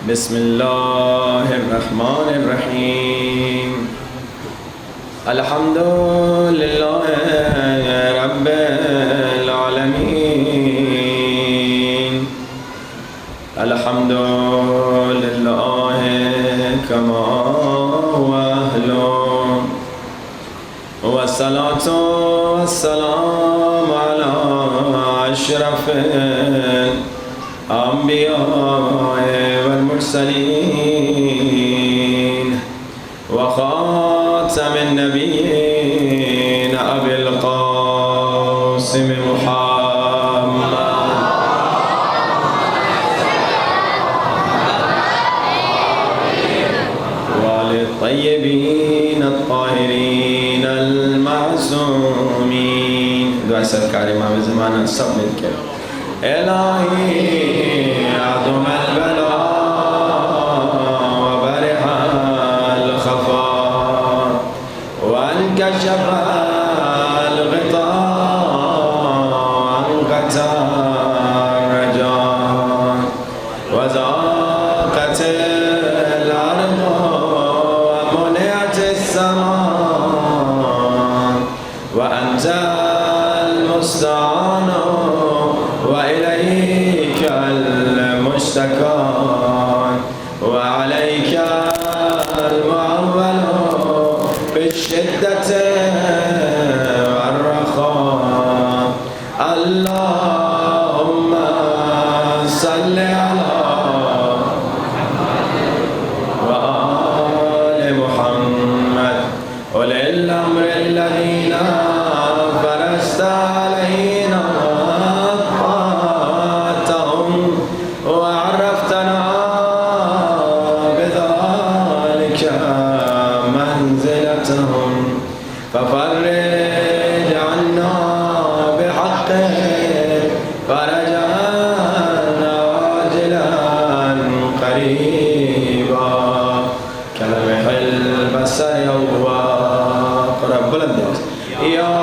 بسم الله الرحمن الرحيم الحمد لله رب العالمين الحمد لله كما هو أهله والصلاة والسلام على أشرف الأنبياء والمرسلين وخاتم النبيين أبي القاسم محمد والطيبين الطاهرين المعصومين. دعاء سرکار امام زمانہ سب مل کے الہی عظم البلاء وبرح الخفاء وانكشف الغطاء وانقطع الرجاء وضاقت الأرض ومنعت السماء وأنت المستعان وإليك المشتكى وعليك المعول بالشدة والرخاء. اللهم صل على وآل محمد أولي الأمر الذين فرست علينا وعرفتنا بذلك منزلتهم ففرج عنا بحقه فرجا عاجلا قريبا كلمح البصر وقرب بلند يا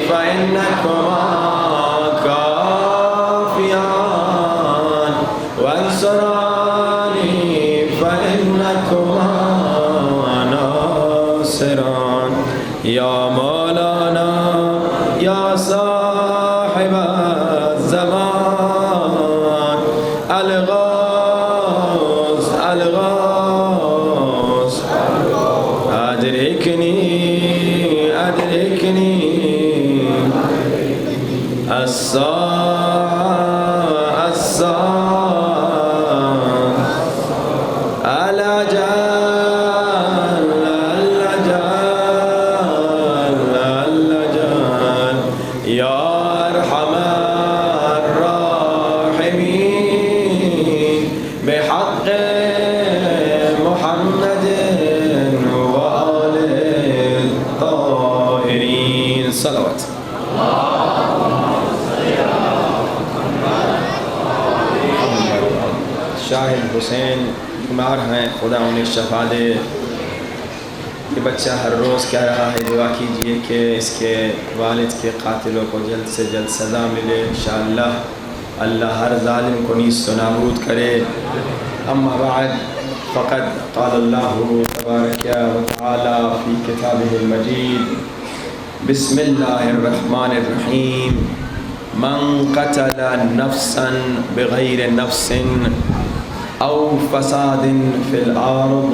فإنكما كافيان وانصراني فإنكما ناصران. يا مولانا يا صاحب الزمان الغوث الغوث أدركني أدركني الساعة الساعة الأجل الأجل الأجل يا أرحم الراحمين بحق محمد وآل الطاهرين. صلوات شاہد حسین بیمار ہیں، خدا انہیں شفا دے. یہ بچہ ہر روز کہہ رہا ہے دعا کیجئے کہ اس کے والد کے قاتلوں کو جلد سے جلد سزا ملے انشاءاللہ. اللہ ہر ظالم کو نیست و نابود کرے. اما بعد فقد قال اللہ تبارک و تعالی فی کتابہ المجید بسم اللہ الرحمن الرحیم من قتل نفسا بغیر نفس أو فساد في الأرض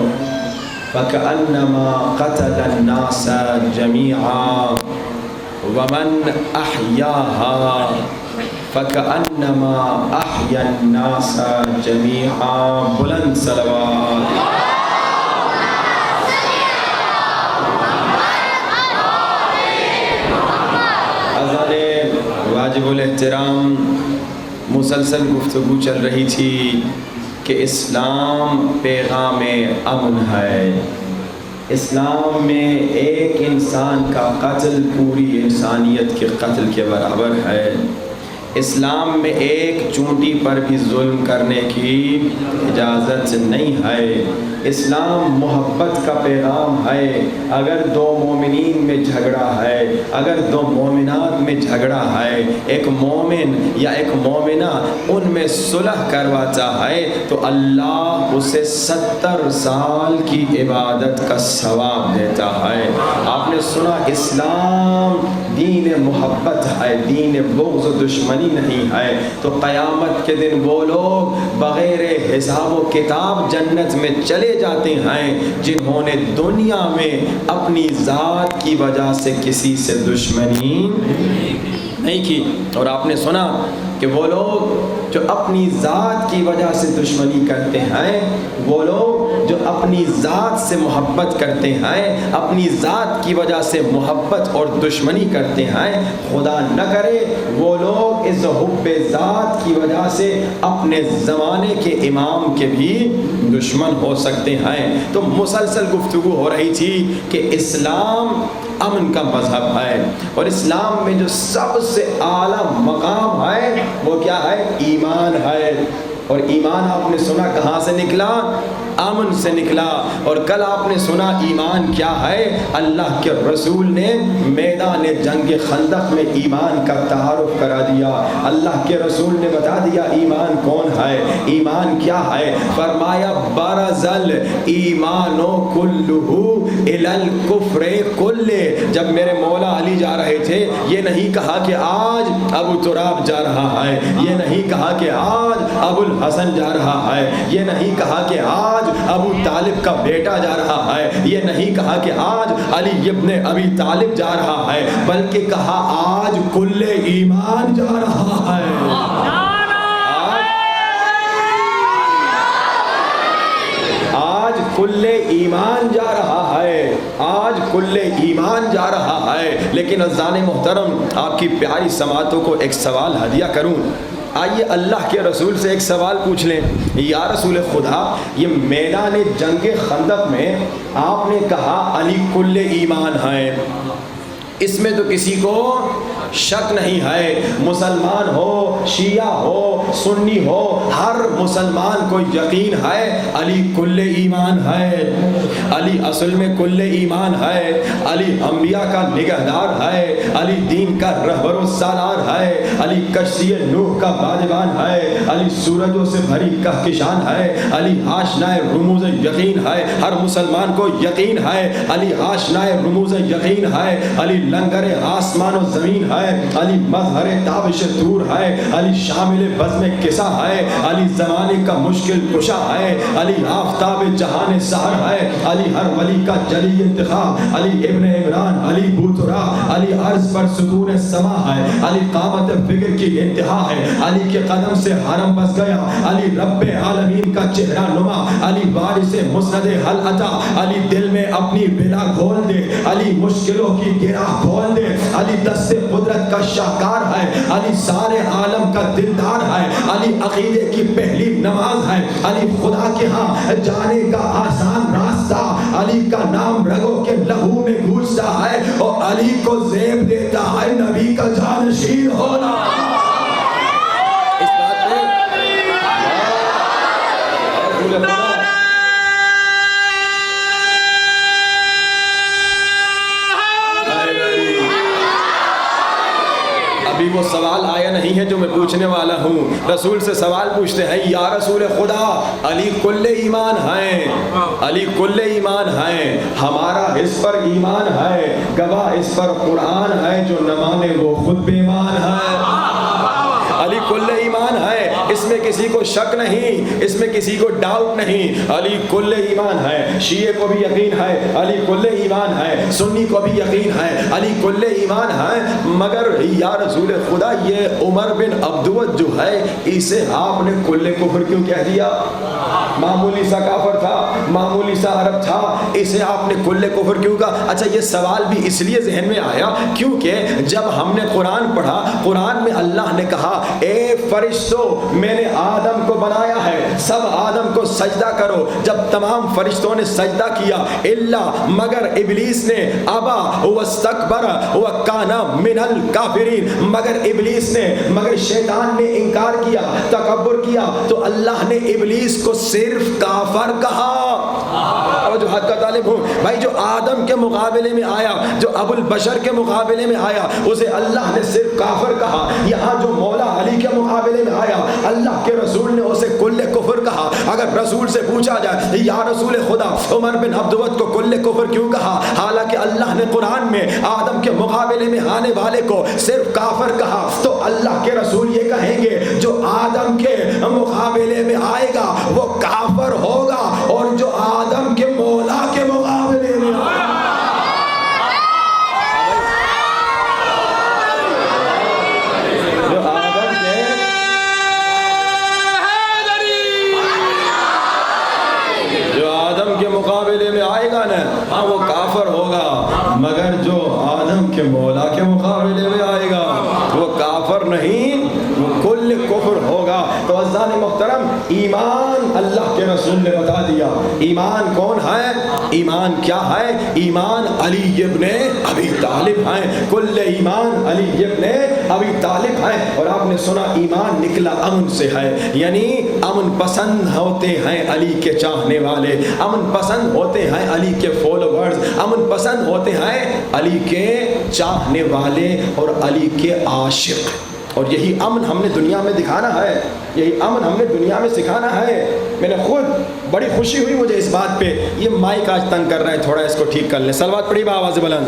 فكأنما قتل الناس جميعا ومن أحياها فكأنما أحيا الناس جميعا. بلند صلوات. حضرات واجب الاحترام مسلسل گفتگو چل رہی تھی کہ اسلام پیغام امن ہے. اسلام میں ایک انسان کا قتل پوری انسانیت کے قتل کے برابر ہے۔ اسلام میں ایک چونٹی پر بھی ظلم کرنے کی اجازت نہیں ہے۔ اسلام محبت کا پیغام ہے۔ اگر دو مومنین میں جھگڑا ہے، اگر دو مومنات میں جھگڑا ہے، ایک مومن یا ایک مومنہ ان میں صلح کرواتا ہے تو اللہ اسے 70 سال کی عبادت کا ثواب دیتا ہے۔ آپ نے سنا اسلام دین محبت ہے، دین بغض و دشمنی نہیں ہے، تو قیامت کے دن وہ لوگ بغیر حساب و کتاب جنت میں چلے جاتے ہیں جنہوں نے دنیا میں اپنی ذات کی وجہ سے کسی سے دشمنی نہیں کی۔ اور آپ نے سنا کہ وہ لوگ جو اپنی ذات کی وجہ سے دشمنی کرتے ہیں، وہ لوگ جو اپنی ذات سے محبت کرتے ہیں، اپنی ذات کی وجہ سے محبت اور دشمنی کرتے ہیں، خدا نہ کرے وہ لوگ اس حب ذات کی وجہ سے اپنے زمانے کے امام کے بھی دشمن ہو سکتے ہیں۔ تو مسلسل گفتگو ہو رہی تھی کہ اسلام امن کا مذہب ہے، اور اسلام میں جو سب سے اعلیٰ مقام ہے وہ کیا ہے؟ ایمان ہے۔ اور ایمان آپ نے سنا کہاں سے نکلا؟ امن سے نکلا۔ اور کل آپ نے سنا ایمان کیا ہے؟ اللہ کے رسول نے میدان جنگ خندق میں ایمان کا تعارف کرا دیا۔ اللہ کے رسول نے بتا دیا ایمان کون ہے، ایمان کیا ہے۔ فرمایا برزل ایمان کلہ الی الکفر کلہ۔ جب میرے مولا علی جا رہے تھے یہ نہیں کہا کہ آج ابو تراب جا رہا ہے، یہ نہیں کہا کہ آج ابو الحسن جا رہا ہے، یہ نہیں کہا کہ آج ابو طالب کا بیٹا جا رہا ہے، یہ نہیں کہا کہ آج علی ابن ابی طالب جا رہا ہے، بلکہ کہا آج کل ایمان جا رہا ہے۔ آج کل ایمان جا رہا ہے، آج کل ایمان جا رہا ہے۔ لیکن عزیزان محترم، آپ کی پیاری سماعتوں کو ایک سوال ہدیہ کروں۔ آئیے اللہ کے رسول سے ایک سوال پوچھ لیں، یا رسول خدا، یہ میدان جنگ خندق میں آپ نے کہا علی کل ایمان ہے، اس میں تو کسی کو شک نہیں ہے، مسلمان ہو، شیعہ ہو، سنی ہو، ہر مسلمان کو یقین ہے علی کل ایمان ہے، علی اصل میں کل ایمان ہے، علی انبیاء کا نگہدار ہے، علی دین کا رہبر و سالار ہے، علی کشتی نوح کا بادبان ہے، علی سورجوں سے بھری کہکشان ہے، علی آشنائے رموز یقین ہے، ہر مسلمان کو یقین ہے علی آشنائے رموز یقین ہے، علی لنگر آسمان و زمین ہے، علی مظہر تابش طور ہے، علی شامل بزم کسا ہے، علی زمانے کا مشکل کشا ہے، علی آفتاب جہان سحر ہے، علی ہر ولی کا جلی انتخاب، علی ابن عمران، علی بوترا، علی عرض پر سکون سما ہے، علی قامت فکر کی انتہا ہے، علی کے قدم سے حرم بس گیا، علی رب عالمین کا چہرہ نما، علی وارث مسند حل عطا، علی دل میں اپنی بلا کھول دے، علی مشکلوں کی گرہ کھول دے، علی دست قدرت کا شاہکار ہے، علی سارے عالم کا دلدار ہے، علی عقیدے کی پہلی نماز ہے، علی خدا کے ہاں جانے کا آسان راستہ، علی کا نام رگوں کے لہو میں گونجتا ہے، اور علی کو زیب دیتا ہے نبی کا جانشین ہونا۔ اس بات میں ابھی وہ سوال آیا نہیں ہے جو میں پوچھنے والا ہوں۔ رسول سے سوال پوچھتے ہیں، یا رسول خدا، علی کل ایمان ہے، علی کل ایمان ہے، ہمارا اس پر ایمان ہے، گواہ اس پر قرآن ہے، جو نہ مانے وہ خود بے ایمان ہے۔ علی کل ایمان ہے، اس میں کسی کو شک نہیں، اس میں کسی کو ڈاؤٹ نہیں، علی کل ایمان ہے۔ شیعہ کو بھی یقین ہے علی کل ایمان ہے، سنی کو بھی یقین ہے علی کل ایمان ہے، مگر یا رسول خدا یہ عمر بن عبدود جو ہے اسے آپ نے کل کفر کیوں کہہ دیا؟ معمولی سا کافر تھا، معمولی سا عرب تھا، اسے آپ نے کل کفر کیوں کہا؟ اچھا یہ سوال بھی اس لیے ذہن میں آیا کیونکہ جب ہم نے قرآن پڑھا، قرآن میں اللہ نے کہا اے فرشتوں میں نے آدم کو بنایا ہے، سب آدم کو سجدہ کرو۔ جب تمام فرشتوں نے سجدہ کیا الا مگر ابلیس نے ابا واستکبر وکان من الکافرین، مگر ابلیس نے، مگر شیطان نے انکار کیا، تکبر کیا، تو اللہ نے ابلیس کو صرف کافر کہا۔ اور جو حد کا طالب ہوں بھائی، جو آدم کے مقابلے میں آیا، جو ابو البشر کے مقابلے میں آیا، اسے اللہ نے صرف کافر کہا۔ یہاں جو مولا علی کے مقابلے میں آیا، اللہ کے رسول نے اسے کل کفر کہا۔ اگر رسول سے پوچھا جائے یا رسول خدا عمر بن عبدود کو کل کفر کیوں کہا، حالانکہ اللہ نے قرآن میں آدم کے مقابلے میں آنے والے کو صرف کافر کہا، تو اللہ کے رسول یہ کہیں گے جو آدم کے مقابلے میں آئے گا وہ کافر ہوگا، اور جو آدم کے مولا کے مقابلے میں آئے گا مقابلے میں آئے گا نا، ہاں وہ کافر ہوگا، مگر جو آدم کے مولا کے مقابلے میں آئے گا وہ کافر نہیں، وہ کل کفر ہوگا۔ تو عزیزان محترم، ایمان اللہ کے رسول نے بتا دیا۔ ایمان کون ہے؟ ایمان کیا ہے؟ ایمان علی ابن ابی طالب ہیں، کل ایمان علی ابن ابی طالب ہیں۔ اور آپ نے سنا ایمان نکلا امن سے ہے، یعنی امن پسند ہوتے ہیں علی کے چاہنے والے، امن پسند ہوتے ہیں علی کے فالوورز، امن پسند ہوتے ہیں علی کے چاہنے والے اور علی کے عاشق۔ اور یہی امن ہم نے دنیا میں دکھانا ہے، یہی امن ہم نے دنیا میں سکھانا ہے۔ میں نے خود بڑی خوشی ہوئی مجھے اس بات پہ، یہ مائک آج تنگ کر رہا ہے، تھوڑا اس کو ٹھیک کر لیں۔ صلوات پڑھی با آواز بلند۔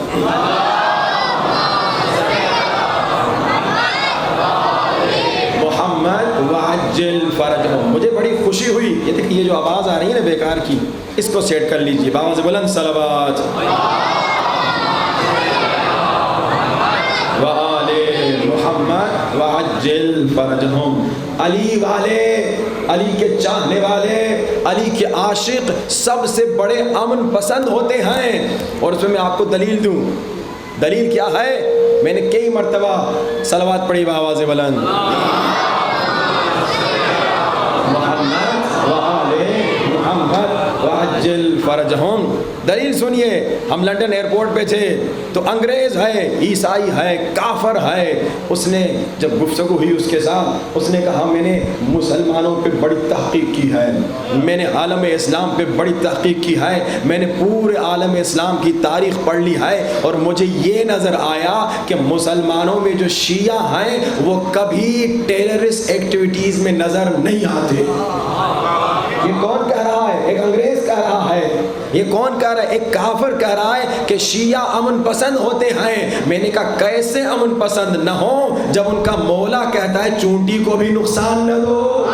محمد وعجل فرجهم، مجھے بڑی خوشی ہوئی۔ یہ دیکھیں یہ جو آواز آ رہی ہے نا بیکار کی، اس کو سیٹ کر لیجئے با آواز بلند۔ صلوات محمد وعجل فرجهم، علی والے، علی کے چاہنے والے، علی کے عاشق سب سے بڑے امن پسند ہوتے ہیں۔ اور اس میں آپ کو دلیل دوں، دلیل کیا ہے؟ میں نے کئی مرتبہ صلوات پڑھی بآواز بلند۔ محمد وآل محمد وعجل فرجهم۔ دلیل سنیے، ہم لنڈن ایئرپورٹ پہ تھے تو انگریز ہے، عیسائی ہے، کافر ہے، اس نے جب گفتگو ہوئی اس کے ساتھ، اس نے کہا میں نے مسلمانوں پہ بڑی تحقیق کی ہے، میں نے عالم اسلام پہ بڑی تحقیق کی ہے، میں نے پورے عالم اسلام کی تاریخ پڑھ لی ہے، اور مجھے یہ نظر آیا کہ مسلمانوں میں جو شیعہ ہیں وہ کبھی ٹیررسٹ ایکٹیویٹیز میں نظر نہیں آتے۔ یہ کون کہہ رہا ہے؟ ایک انگریز کہہ رہا ہے۔ یہ کون کہہ رہا ہے؟ ایک کافر کہہ رہا ہے کہ شیعہ امن پسند ہوتے ہیں۔ میں نے کہا کیسے امن پسند نہ ہو جب ان کا مولا کہتا ہے چونٹی کو بھی نقصان نہ دو؟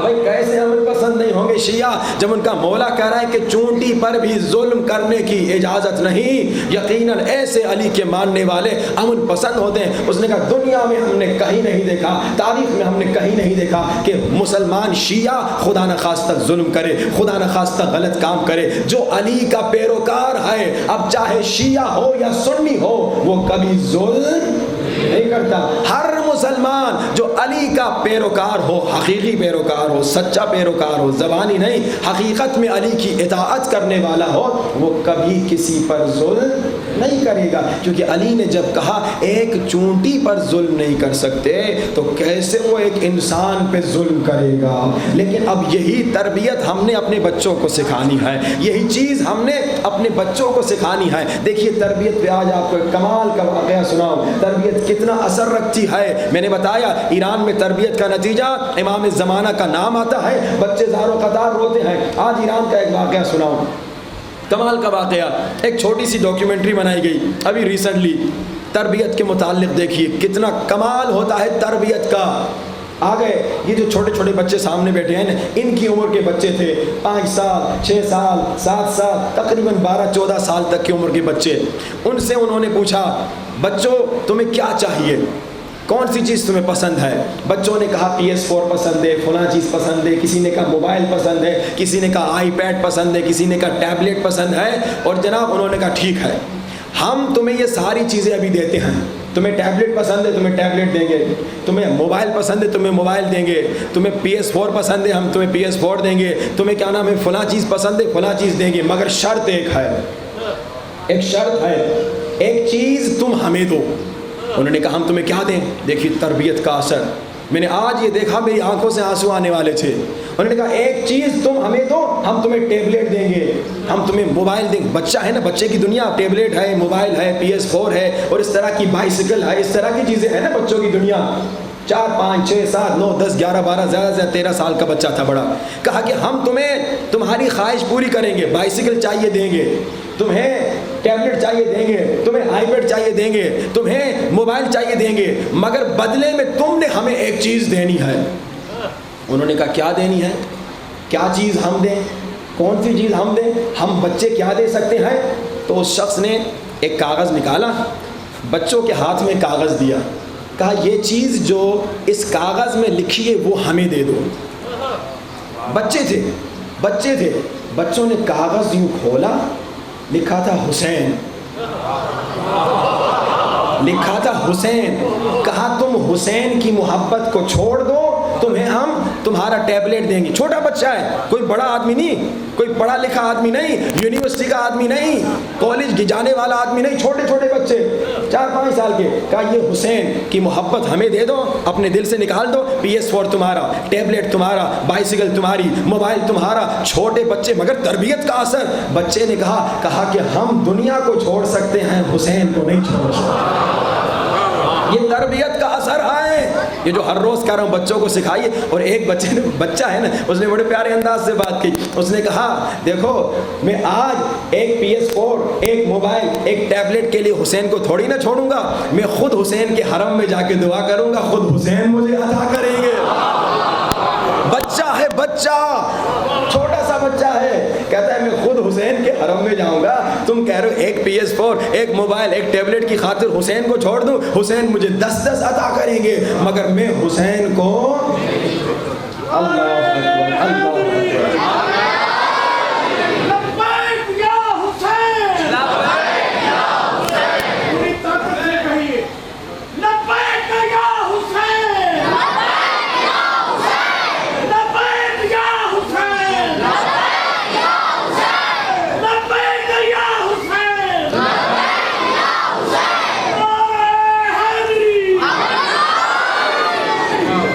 بھائی کیسے امن پسند نہیں ہوں گے شیعہ جب ان کا مولا کہہ رہا ہے کہ چونٹی پر بھی ظلم کرنے کی اجازت نہیں؟ یقیناً ایسے علی کے ماننے والے امن پسند ہوتے ہیں۔ اس نے کہا دنیا میں ہم نے کہیں نہیں دیکھا، تاریخ میں ہم نے کہیں نہیں دیکھا کہ مسلمان شیعہ خدا نخواستہ ظلم کرے، خدا نخواستہ غلط کام کرے۔ جو علی کا پیروکار ہے، اب چاہے شیعہ ہو یا سنی ہو، وہ کبھی ظلم نہیں کرتا۔ ہر مسلمان جو علی کا پیروکار ہو، حقیقی پیروکار ہو، سچا پیروکار ہو، زبانی نہیں، حقیقت میں علی کی اطاعت کرنے والا ہو، وہ کبھی کسی پر ظلم نہیں کرے گا، کیونکہ علی نے جب کہا ایک چونٹی پر ظلم نہیں کر سکتے تو کیسے وہ ایک انسان پہ ظلم کرے گا۔ لیکن اب یہی تربیت ہم نے اپنے بچوں کو سکھانی ہے، یہی چیز ہم نے اپنے بچوں کو سکھانی ہے۔ دیکھیے تربیت پہ آج آپ کو ایک کمال کا واقعہ سناؤں، تربیت کتنا اثر رکھتی ہے۔ میں نے بتایا ایران میں تربیت کا نتیجہ امام زمانہ کا نام آتا ہے، بچے زار و قطار روتے ہیں۔ آج ایران کا ایک واقعہ سناؤں، کمال کا واقعہ۔ ایک چھوٹی سی ڈاکیومنٹری بنائی گئی ابھی ریسنٹلی تربیت کے متعلق، دیکھیے کتنا کمال ہوتا ہے تربیت کا۔ آ گئے یہ جو چھوٹے چھوٹے بچے سامنے بیٹھے ہیں نا، ان کی عمر کے بچے تھے 5 سال 6 سال 7 سال تقریباً 12-14 سال تک کی عمر کے بچے۔ ان سے انہوں نے پوچھا بچوں تمہیں کیا چاہیے؟ کون سی چیز تمہیں پسند ہے؟ بچوں نے کہا PS4 پسند ہے، فلاں چیز پسند ہے، کسی نے کہا موبائل پسند ہے، کسی نے کہا آئی پیڈ پسند ہے، کسی نے کہا ٹیبلٹ پسند ہے. اور جناب انہوں نے کہا ٹھیک ہے، ہم تمہیں یہ ساری چیزیں ابھی دیتے ہیں. تمہیں ٹیبلٹ پسند ہے، تمہیں ٹیبلٹ دیں گے. تمہیں موبائل پسند ہے، تمہیں موبائل دیں گے. تمہیں PS4 پسند ہے، ہم تمہیں PS4 دیں گے. تمہیں کیا نام ہے فلاں چیز پسند ہے، فلاں چیز دیں گے. مگر شرط ایک ہے، ایک شرط ہے، ایک چیز تم ہمیں دو. انہوں نے کہا ہم تمہیں کیا دیں؟ دیکھیے تربیت کا اثر، میں نے آج یہ دیکھا، میری آنکھوں سے آنسو آنے والے تھے. انہوں نے کہا ایک چیز تم ہمیں دو، ہم تمہیں ٹیبلٹ دیں گے، ہم تمہیں موبائل دیں گے. بچہ ہے نا، بچے کی دنیا ٹیبلٹ ہے، موبائل ہے، PS4 ہے، اور اس طرح کی بائسیکل ہے، اس طرح کی چیزیں ہیں نا بچوں کی دنیا. 4 5 6 7 9 10 11 12 زیادہ سے 13 سال کا بچہ تھا بڑا. کہا کہ ہم تمہیں تمہاری خواہش پوری کریں گے، بائسیکل چاہیے دیں گے، تمہیں ٹیبلٹ چاہیے دیں گے، تمہیں آئی پیڈ چاہیے دیں گے، تمہیں موبائل چاہیے دیں گے، مگر بدلے میں تم نے ہمیں ایک چیز دینی ہے. انہوں نے کہا کیا دینی ہے؟ کیا چیز ہم دیں؟ کون سی چیز ہم دیں؟ ہم بچے کیا دے سکتے ہیں؟ تو اس شخص نے ایک کاغذ نکالا، بچوں کے ہاتھ میں کاغذ دیا، کہا یہ چیز جو اس کاغذ میں لکھی ہے وہ ہمیں دے دو. بچے تھے، بچوں نے کاغذ یوں کھولا، لکھا تھا حسین، لکھا تھا حسین. کہا تم حسین کی محبت کو چھوڑ دو، تمہیں ہم تمہارا ٹیبلٹ دیں گے. چھوٹا بچہ ہے، کوئی بڑا آدمی نہیں، کوئی پڑھا لکھا آدمی نہیں، یونیورسٹی کا آدمی نہیں، کالج جانے والا آدمی نہیں، چھوٹے چھوٹے بچے 4 5 سال کے. کہا یہ حسین کی محبت ہمیں دے دو، اپنے دل سے نکال دو. PS4 تمہارا، ٹیبلٹ تمہارا، بائسیکل تمہاری، موبائل تمہارا. چھوٹے بچے، مگر تربیت کا اثر. بچے نے کہا کہ ہم دنیا کو چھوڑ سکتے ہیں، حسین کو نہیں چھوڑ سکتے. یہ تربیت کا اثر ہے. یہ جو ہر روز کہہ رہا ہوں بچوں کو سکھائیے. اور ایک بچہ ہے نا، اس نے بڑے پیارے انداز سے بات کی. اس نے کہا دیکھو میں آج ایک PS4 ایک موبائل ایک ٹیبلٹ کے لیے حسین کو تھوڑی نہ چھوڑوں گا، میں خود حسین کے حرم میں جا کے دعا کروں گا، خود حسین مجھے عطا کریں گے. بچہ ہے، بچہ چھوٹا سا بچہ ہے، کہتا ہے میں خود حسین کے حرم میں جاؤں گا. تم کہہ رہے ہو ایک PS4 ایک موبائل ایک ٹیبلٹ کی خاطر حسین کو چھوڑ دوں، حسین مجھے 10 عطا کریں گے، مگر میں حسین کو. اللہ اکبر، اللہ اکبر.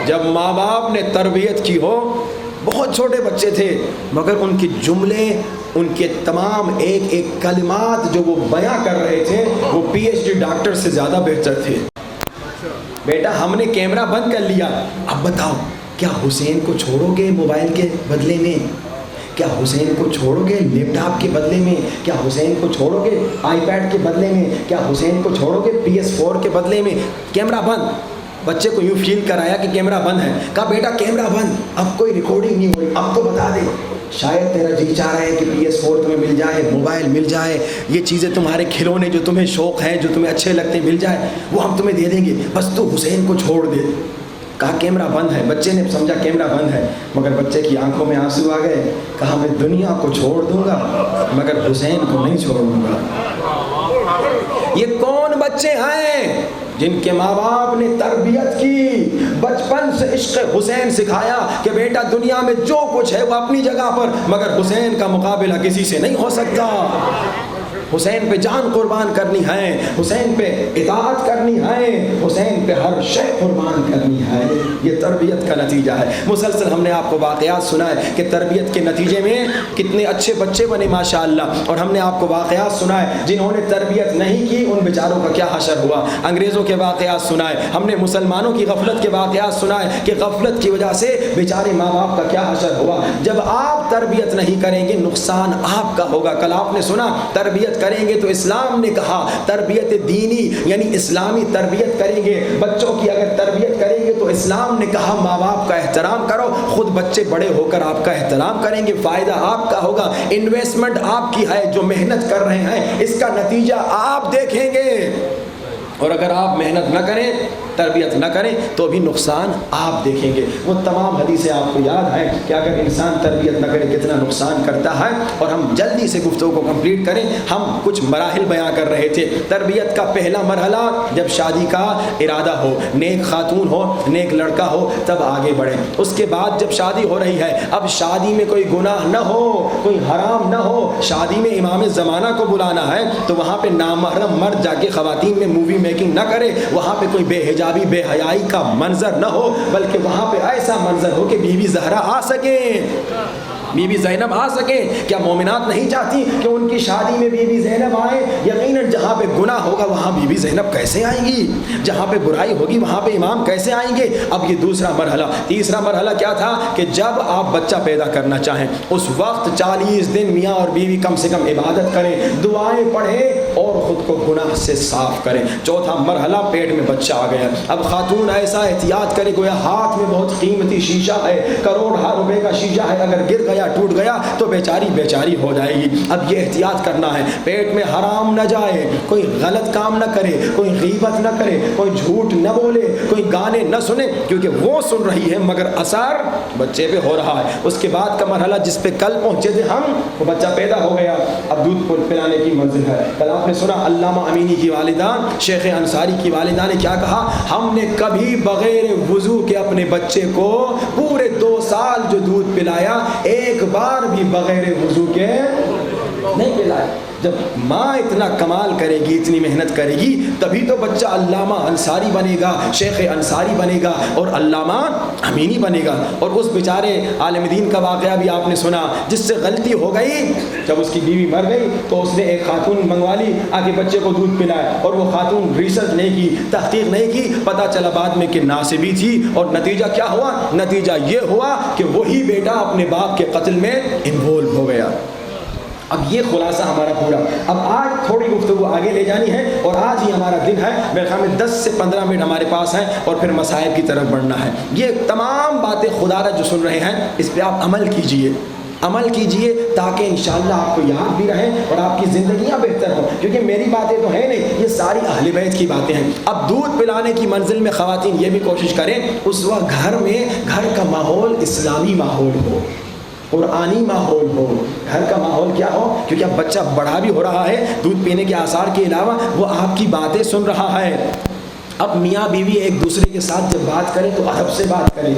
جب ماں باپ نے تربیت کی ہو، بہت چھوٹے بچے تھے مگر ان کے جملے، ان کے تمام ایک ایک کلمات جو وہ بیاں کر رہے تھے وہ PhD ڈاکٹر سے زیادہ بہتر تھے. بیٹا ہم نے کیمرہ بند کر لیا، اب بتاؤ کیا حسین کو چھوڑو گے موبائل کے بدلے میں؟ کیا حسین کو چھوڑو گے لیپ ٹاپ کے بدلے میں؟ کیا حسین کو چھوڑو گے آئی پیڈ کے بدلے میں؟ کیا حسین کو چھوڑو گے PS4 کے بدلے میں؟ کیمرہ بند. بچے کو یوں فیل کرایا کہ کیمرہ بند ہے. کہا بیٹا کیمرہ بند، اب کوئی ریکارڈنگ نہیں ہوئی، اب تو بتا دے. شاید تیرا جی چاہ رہا ہے کہ PS4 تمہیں مل جائے، موبائل مل جائے، یہ چیزیں تمہارے کھلونے جو تمہیں شوق ہیں جو تمہیں اچھے لگتے ہیں مل جائے، وہ ہم تمہیں دے دیں گے، بس تو حسین کو چھوڑ دے. کہا کیمرہ بند ہے. بچے نے سمجھا کیمرہ بند ہے، مگر بچے کی آنکھوں میں آنسو آ گئے. کہا میں دنیا کو چھوڑ دوں گا مگر حسین کو نہیں چھوڑوں گا. یہ کون بچے ہیں جن کے ماں باپ نے تربیت کی، بچپن سے عشق حسین سکھایا کہ بیٹا دنیا میں جو کچھ ہے وہ اپنی جگہ پر، مگر حسین کا مقابلہ کسی سے نہیں ہو سکتا. حسین پہ جان قربان کرنی ہے، حسین پہ اطاعت کرنی ہے، حسین پہ ہر شے قربان کرنی ہے. یہ تربیت کا نتیجہ ہے. مسلسل ہم نے آپ کو واقعات سنائے کہ تربیت کے نتیجے میں کتنے اچھے بچے بنے ماشاءاللہ، اور ہم نے آپ کو واقعات سنائے جنہوں نے تربیت نہیں کی ان بیچاروں کا کیا حشر ہوا. انگریزوں کے واقعات سنائے، ہم نے مسلمانوں کی غفلت کے واقعات سنائے کہ غفلت کی وجہ سے بیچارے ماں باپ کا کیا حشر ہوا. جب آپ تربیت نہیں کریں گے نقصان آپ کا ہوگا. کل آپ نے سنا تربیت کریں گے تو اسلام نے کہا تربیت دینی یعنی اسلامی تربیت کریں گے. بچوں کی اگر تربیت کریں گے تو اسلام نے کہا ماں باپ کا احترام کرو. خود بچے بڑے ہو کر آپ کا احترام کریں گے، فائدہ آپ کا ہوگا. انویسٹمنٹ آپ کی ہے، جو محنت کر رہے ہیں اس کا نتیجہ آپ دیکھیں گے. اور اگر آپ محنت نہ کریں تربیت نہ کریں تو بھی نقصان آپ دیکھیں گے۔ وہ تمام حدیثیں آپ کو یاد ہیں کہ اگر انسان تربیت نہ کرے کتنا نقصان کرتا ہے۔ اور ہم جلدی سے گفتگو کو کمپلیٹ کریں، ہم کچھ مراحل بیان کر رہے تھے۔ تربیت کا پہلا مرحلہ جب شادی کا ارادہ ہو، نیک خاتون ہو، نیک لڑکا ہو، تب آگے بڑھیں۔ اس کے بعد جب شادی ہو رہی ہے، اب شادی میں کوئی گناہ نہ ہو، کوئی حرام نہ ہو، شادی میں امام زمانہ کو بلانا ہے تو وہاں پہ نامحرم مرد جا کے خواتین میں مووی میکنگ نہ کرے، وہاں پہ کوئی بے حجابی بے حیائی کا منظر نہ ہو، بلکہ وہاں پہ ایسا منظر ہو کہ بی بی زہرا آ سکیں، بی بی زینب آ سکیں۔ کیا مومنات نہیں چاہتی کہ ان کی شادی میں بی بی زینب آئے؟ یقیناً جہاں پہ گناہ ہوگا وہاں بی بی زینب کیسے آئیں گی؟ جہاں پہ برائی ہوگی وہاں پہ امام کیسے آئیں گے؟ اب یہ دوسرا مرحلہ۔ تیسرا مرحلہ کیا تھا کہ جب آپ بچہ پیدا کرنا چاہیں اس وقت 40 دن میاں اور بیوی کم سے کم عبادت کریں، دعائیں پڑھیں اور خود کو گناہ سے صاف کریں۔ چوتھا مرحلہ، پیٹ میں بچہ آ گیا، اب خاتون ایسا احتیاط کرے گویا ہاتھ میں بہت قیمتی شیشہ ہے، کروڑ روپے کا شیشہ ہے، اگر گر گیا ٹوٹ گیا تو بیچاری ہو جائے گی۔ اب یہ احتیاط کرنا ہے، پیٹ میں حرام نہ جائے، کوئی غلط کام نہ کرے، کوئی غیبت نہ کرے، کوئی جھوٹ نہ بولے، کوئی گانے نہ سنے، کیونکہ وہ سن رہی ہے مگر اثر بچے پہ ہو رہا ہے۔ اس کے بعد کا مرحلہ جس پہ کل پہنچے تھے ہم، وہ بچہ پیدا ہو گیا، اب دودھ پلانے کی منزل ہے۔ کل آپ نے سنا علامہ امینی کی والدہ شیخ انصاری کی والدہ نے کیا کہا، ہم نے کبھی بغیر وضو کے اپنے بچے کو پورے 2 سال جو دودھ پلایا ایک بار بھی بغیر وضو کے نہیں پلایا۔ جب ماں اتنا کمال کرے گی، اتنی محنت کرے گی، تبھی تو بچہ علامہ انصاری بنے گا، شیخ انصاری بنے گا اور علامہ امینی بنے گا۔ اور اس بیچارے عالم دین کا واقعہ بھی آپ نے سنا، جس سے غلطی ہو گئی، جب اس کی بیوی مر گئی تو اس نے ایک خاتون منگوا لی، آگے بچے کو دودھ پلایا، اور وہ خاتون ریسرچ نہیں کی، تحقیق نہیں کی، پتہ چلا بعد میں کہ ناسبی تھی، اور نتیجہ کیا ہوا؟ نتیجہ یہ ہوا کہ وہی بیٹا اپنے باپ کے قتل میں انوالو ہو گیا۔ اب یہ خلاصہ ہمارا پورا۔ اب آج تھوڑی گفتگو آگے لے جانی ہے، اور آج ہی ہمارا دن ہے، میرے خیال میں 10 سے 15 منٹ ہمارے پاس ہیں، اور پھر مسائل کی طرف بڑھنا ہے۔ یہ تمام باتیں خدا را جو سن رہے ہیں اس پہ آپ عمل کیجئے تاکہ انشاءاللہ آپ کو یاد بھی رہیں اور آپ کی زندگیاں بہتر ہوں، کیونکہ میری باتیں تو ہیں نہیں، یہ ساری اہل بیت کی باتیں ہیں۔ اب دودھ پلانے کی منزل میں خواتین یہ بھی کوشش کریں اس وقت گھر کا ماحول اسلامی ماحول ہو، قرآنی ماحول ہو، گھر کا ماحول کیا ہو، کیونکہ اب بچہ بڑا بھی ہو رہا ہے، دودھ پینے کے آثار کے علاوہ وہ آپ کی باتیں سن رہا ہے۔ اب میاں بیوی ایک دوسرے کے ساتھ جب بات کریں تو ادب سے بات کریں۔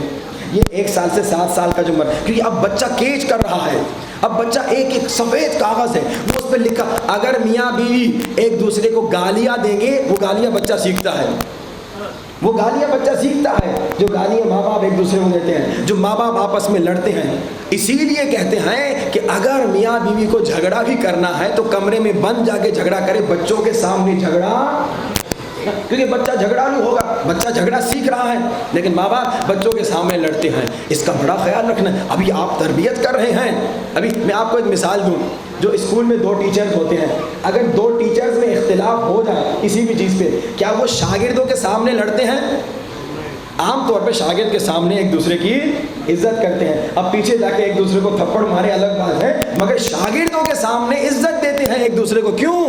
یہ 1 سال سے 7 سال کا جو کیونکہ اب بچہ کیچ کر رہا ہے، اب بچہ ایک سفید کاغذ ہے، وہ اس پہ لکھا، اگر میاں بیوی ایک دوسرے کو گالیاں دیں گے وہ گالیاں بچہ سیکھتا ہے، جو گالیاں ماں باپ ایک دوسرے کو دیتے ہیں، جو ماں باپ آپس میں لڑتے ہیں۔ اسی لیے کہتے ہیں کہ اگر میاں بیوی کو جھگڑا بھی کرنا ہے تو کمرے میں بند جا کے جھگڑا کرے، بچوں کے سامنے جھگڑا، کیونکہ بچہ جھگڑا نہیں ہوگا، بچہ جھگڑا سیکھ رہا ہے، لیکن ماں باپ بچوں کے سامنے لڑتے ہیں۔ اس کا بڑا خیال رکھنا ہے۔ ابھی آپ تربیت کر رہے ہیں، ابھی میں آپ کو ایک مثال دوں، جو اسکول میں 2 ٹیچرز ہوتے ہیں، اگر 2 ٹیچرز میں اختلاف ہو جائے کسی بھی چیز پہ، کیا وہ شاگردوں کے سامنے لڑتے ہیں؟ عام طور پہ شاگرد کے سامنے ایک دوسرے کی عزت کرتے ہیں، اب پیچھے جا کے ایک دوسرے کو تھپڑ مارے الگ بات ہے، مگر شاگردوں کے سامنے عزت دیتے ہیں ایک دوسرے کو۔ کیوں؟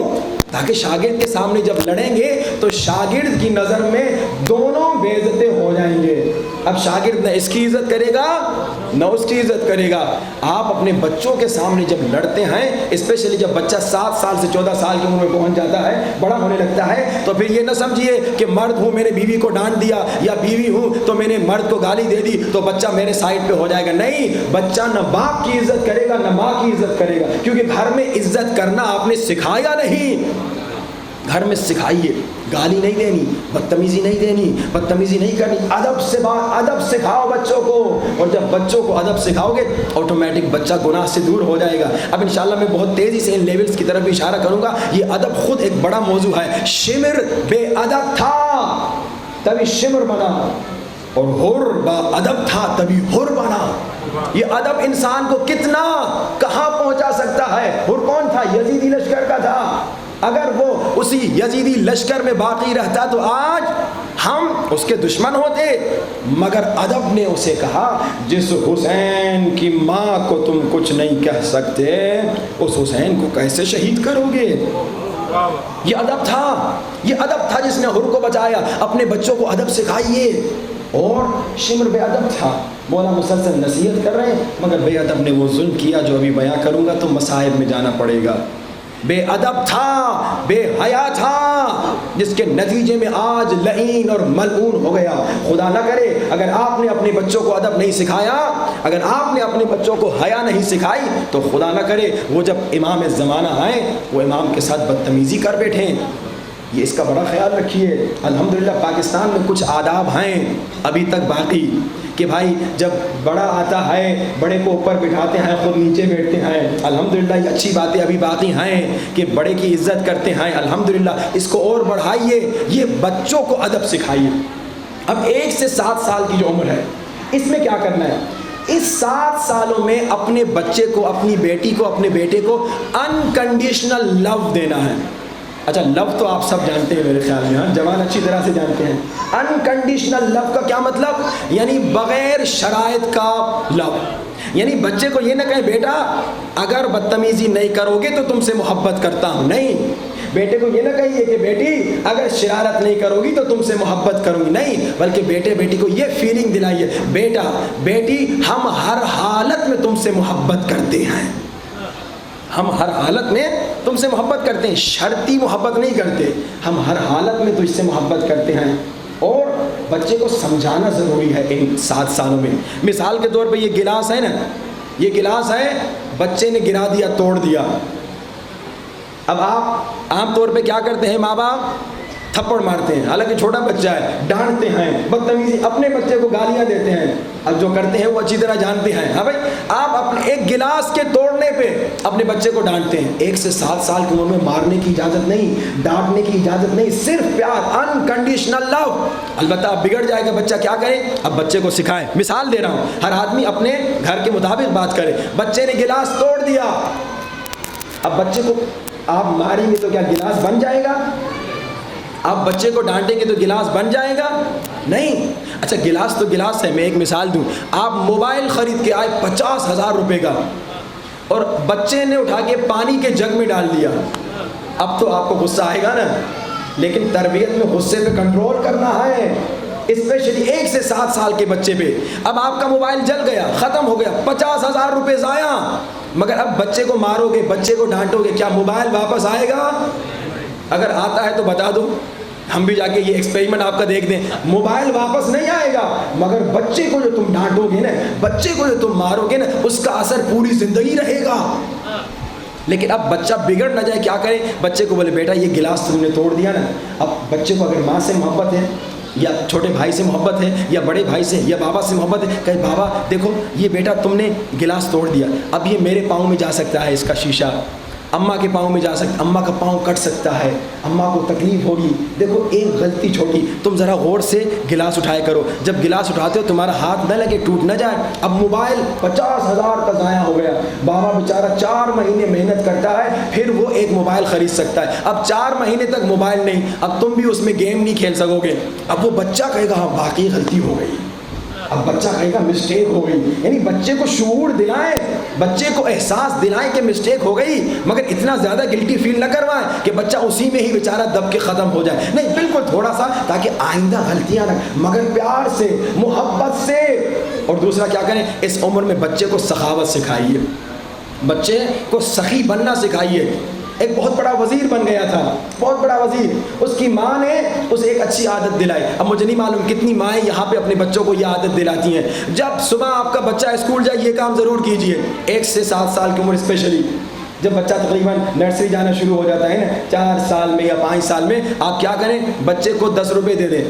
تاکہ شاگرد کے سامنے جب لڑیں گے تو شاگرد کی نظر میں دونوں بے عزتے ہو جائیں گے۔ اب شاگرد نہ اس کی عزت کرے گا نہ اس کی عزت کرے گا۔ آپ اپنے بچوں کے سامنے جب لڑتے ہیں، اسپیشلی جب بچہ 7 سال سے 14 سال کی عمر میں پہنچ جاتا ہے، بڑا ہونے لگتا ہے، تو پھر یہ نہ سمجھیے کہ مرد ہوں میں نے بیوی کو ڈانٹ دیا، یا بیوی ہوں تو میں نے مرد کو گالی دے دی تو بچہ میرے سائڈ پہ ہو جائے گا۔ نہیں، بچہ نہ باپ کی عزت کرے گا نہ ماں کی عزت کرے گا، کیونکہ گھر میں عزت کرنا آپ نے سکھایا نہیں۔ گھر میں سکھائیے، گالی نہیں دینی، بدتمیزی نہیں دینی، بدتمیزی نہیں کرنی، ادب سکھاؤ بچوں کو، اور جب بچوں کو ادب سکھاؤ گے آٹومیٹک بچہ گناہ سے دور ہو جائے گا۔ اب انشاءاللہ میں بہت تیزی سے ان لیولز کی طرف بھی اشارہ کروں گا۔ یہ ادب خود ایک بڑا موضوع ہے۔ شمر بے ادب تھا تبھی شمر بنا، اور حر با ادب تھا تبھی حر بنا۔ یہ ادب انسان کو کتنا کہاں پہنچا سکتا ہے۔ حر کون تھا؟ یزیدی لشکر کا تھا۔ اگر وہ اسی یزیدی لشکر میں باقی رہتا تو آج ہم اس کے دشمن ہوتے، مگر ادب نے اسے کہا جس حسین کی ماں کو تم کچھ نہیں کہہ سکتے اس حسین کو کیسے شہید کرو گے؟ یہ ادب تھا، یہ ادب تھا جس نے حر کو بچایا. اپنے بچوں کو ادب سکھائیے. اور شمر بے ادب تھا. مولا مسلسل نصیحت کر رہے ہیں مگر بے ادب نے وہ ظلم کیا جو ابھی بیان کروں گا تو مصائب میں جانا پڑے گا. بے ادب تھا، بے حیا تھا، جس کے نتیجے میں آج لعین اور ملعون ہو گیا. خدا نہ کرے اگر آپ نے اپنے بچوں کو ادب نہیں سکھایا، اگر آپ نے اپنے بچوں کو حیا نہیں سکھائی تو خدا نہ کرے وہ جب امام زمانہ آئیں وہ امام کے ساتھ بدتمیزی کر بیٹھیں. یہ اس کا بڑا خیال رکھیے. الحمدللہ پاکستان میں کچھ آداب ہیں ابھی تک باقی کہ بھائی جب بڑا آتا ہے بڑے کو اوپر بٹھاتے ہیں، خود نیچے بیٹھتے ہیں. الحمدللہ یہ اچھی باتیں ابھی باقی ہیں کہ بڑے کی عزت کرتے ہیں. الحمدللہ اس کو اور بڑھائیے، یہ بچوں کو ادب سکھائیے. اب 1 سے 7 سال کی جو عمر ہے اس میں کیا کرنا ہے؟ اس 7 سالوں میں اپنے بچے کو، اپنی بیٹی کو، اپنے بیٹے کو انکنڈیشنل لو دینا ہے. اچھا لو تو آپ سب جانتے ہیں میرے خیال میں، ہاں جوان اچھی طرح سے جانتے ہیں. انکنڈیشنل لو کا کیا مطلب؟ یعنی بغیر شرائط کا لو. یعنی بچے کو یہ نہ کہیں بیٹا اگر بدتمیزی نہیں کرو گے تو تم سے محبت کرتا ہوں. نہیں، بیٹے کو یہ نہ کہیے کہ بیٹی اگر شرارت نہیں کرو گی تو تم سے محبت کروں گی. نہیں، بلکہ بیٹے بیٹی کو یہ فیلنگ دلائیے بیٹا بیٹی ہم ہر حالت میں تم سے محبت کرتے ہیں، ہم ہر حالت میں تم سے محبت کرتے ہیں، شرطی محبت نہیں کرتے، ہم ہر حالت میں تجھ سے محبت کرتے ہیں. اور بچے کو سمجھانا ضروری ہے ان 7 سالوں میں. مثال کے طور پہ یہ گلاس ہے نا، یہ گلاس ہے، بچے نے گرا دیا، توڑ دیا. اب آپ عام طور پہ کیا کرتے ہیں؟ ماں باپ تھپڑ مارتے ہیں، حالانکہ چھوٹا بچہ ہے، ڈانٹتے ہیں، بدتمیزی، اپنے بچے کو گالیاں دیتے ہیں. اب جو کرتے ہیں وہ اچھی طرح جانتے ہیں. ہاں بھائی، آپ اپنے ایک گلاس کے توڑنے پہ اپنے بچے کو ڈانٹتے ہیں. 1 سے 7 سال کی عمر میں مارنے کی اجازت نہیں، ڈانٹنے کی اجازت نہیں، صرف پیار، انکنڈیشنل لو. البتہ اب بگڑ جائے گا بچہ، کیا کرے؟ اب بچے کو سکھائیں. مثال دے رہا ہوں، ہر آدمی اپنے گھر کے مطابق بات کرے. بچے نے گلاس توڑ دیا، اب بچے کو آپ ماریں گے تو کیا گلاس بن جائے گا؟ آپ بچے کو ڈانٹیں گے تو گلاس بن جائے گا؟ نہیں. اچھا گلاس تو گلاس ہے. میں ایک مثال دوں، آپ موبائل خرید کے آئے 50,000 روپے کا اور بچے نے اٹھا کے پانی کے جگ میں ڈال دیا. اب تو آپ کو غصہ آئے گا نا، لیکن تربیت میں غصے پہ کنٹرول کرنا ہے، اسپیشلی 1 سے 7 سال کے بچے پہ. اب آپ کا موبائل جل گیا، ختم ہو گیا، 50,000 روپے ضائع. مگر اب بچے کو مارو گے، بچے کو ڈانٹو گے، کیا موبائل واپس آئے گا؟ اگر آتا ہے تو بتا دو، ہم بھی جا کے یہ ایکسپیریمنٹ آپ کا دیکھ دیں. موبائل واپس نہیں آئے گا، مگر بچے کو جو تم ڈانٹو گے نا، بچے کو جو تم مارو گے نا، اس کا اثر پوری زندگی رہے گا. لیکن اب بچہ بگڑ نہ جائے، کیا کرے؟ بچے کو بولے بیٹا یہ گلاس تم نے توڑ دیا نا. اب بچے کو اگر ماں سے محبت ہے یا چھوٹے بھائی سے محبت ہے یا بڑے بھائی سے یا بابا سے محبت ہے، کہے بابا دیکھو یہ بیٹا تم نے گلاس توڑ دیا، اب یہ میرے پاؤں میں جا سکتا ہے اس کا شیشہ، اماں کے پاؤں میں جا سکتا، اماں کا پاؤں کٹ سکتا ہے، اماں کو تکلیف ہوگی. دیکھو ایک غلطی چھوٹی، تم ذرا غور سے گلاس اٹھایا کرو، جب گلاس اٹھاتے ہو تمہارا ہاتھ نہ لگے، ٹوٹ نہ جائے. اب موبائل 50,000 کا ضائع ہو گیا. بابا بیچارہ 4 مہینے محنت کرتا ہے پھر وہ ایک موبائل خرید سکتا ہے. اب 4 مہینے تک موبائل نہیں، اب تم بھی اس میں گیم نہیں کھیل سکو گے. اب وہ بچہ کہے گا ہاں واقعی غلطی ہو گئی، اب بچہ کہے گا مسٹیک ہو گئی. یعنی بچے کو شعور دلائیں، بچے کو احساس دلائیں کہ مسٹیک ہو گئی، مگر اتنا زیادہ گلٹی فیل نہ کروائیں کہ بچہ اسی میں ہی بیچارہ دب کے ختم ہو جائے. نہیں، بالکل تھوڑا سا، تاکہ آئندہ غلطیاں نہ، مگر پیار سے، محبت سے. اور دوسرا کیا کریں؟ اس عمر میں بچے کو سخاوت سکھائیے، بچے کو سخی بننا سکھائیے. ایک بہت بڑا وزیر بن گیا تھا، بہت بڑا وزیر، اس کی ماں نے اسے ایک اچھی عادت دلائی. اب مجھے نہیں معلوم کتنی مائیں یہاں پہ اپنے بچوں کو یہ عادت دلاتی ہیں، جب صبح آپ کا بچہ اسکول جائے یہ کام ضرور کیجئے. 1 سے 7 سال کی عمر اسپیشلی، جب بچہ تقریباً نرسری جانا شروع ہو جاتا ہے نا، 4 سال میں یا 5 سال میں، آپ کیا کریں؟ بچے کو 10 روپے دے دیں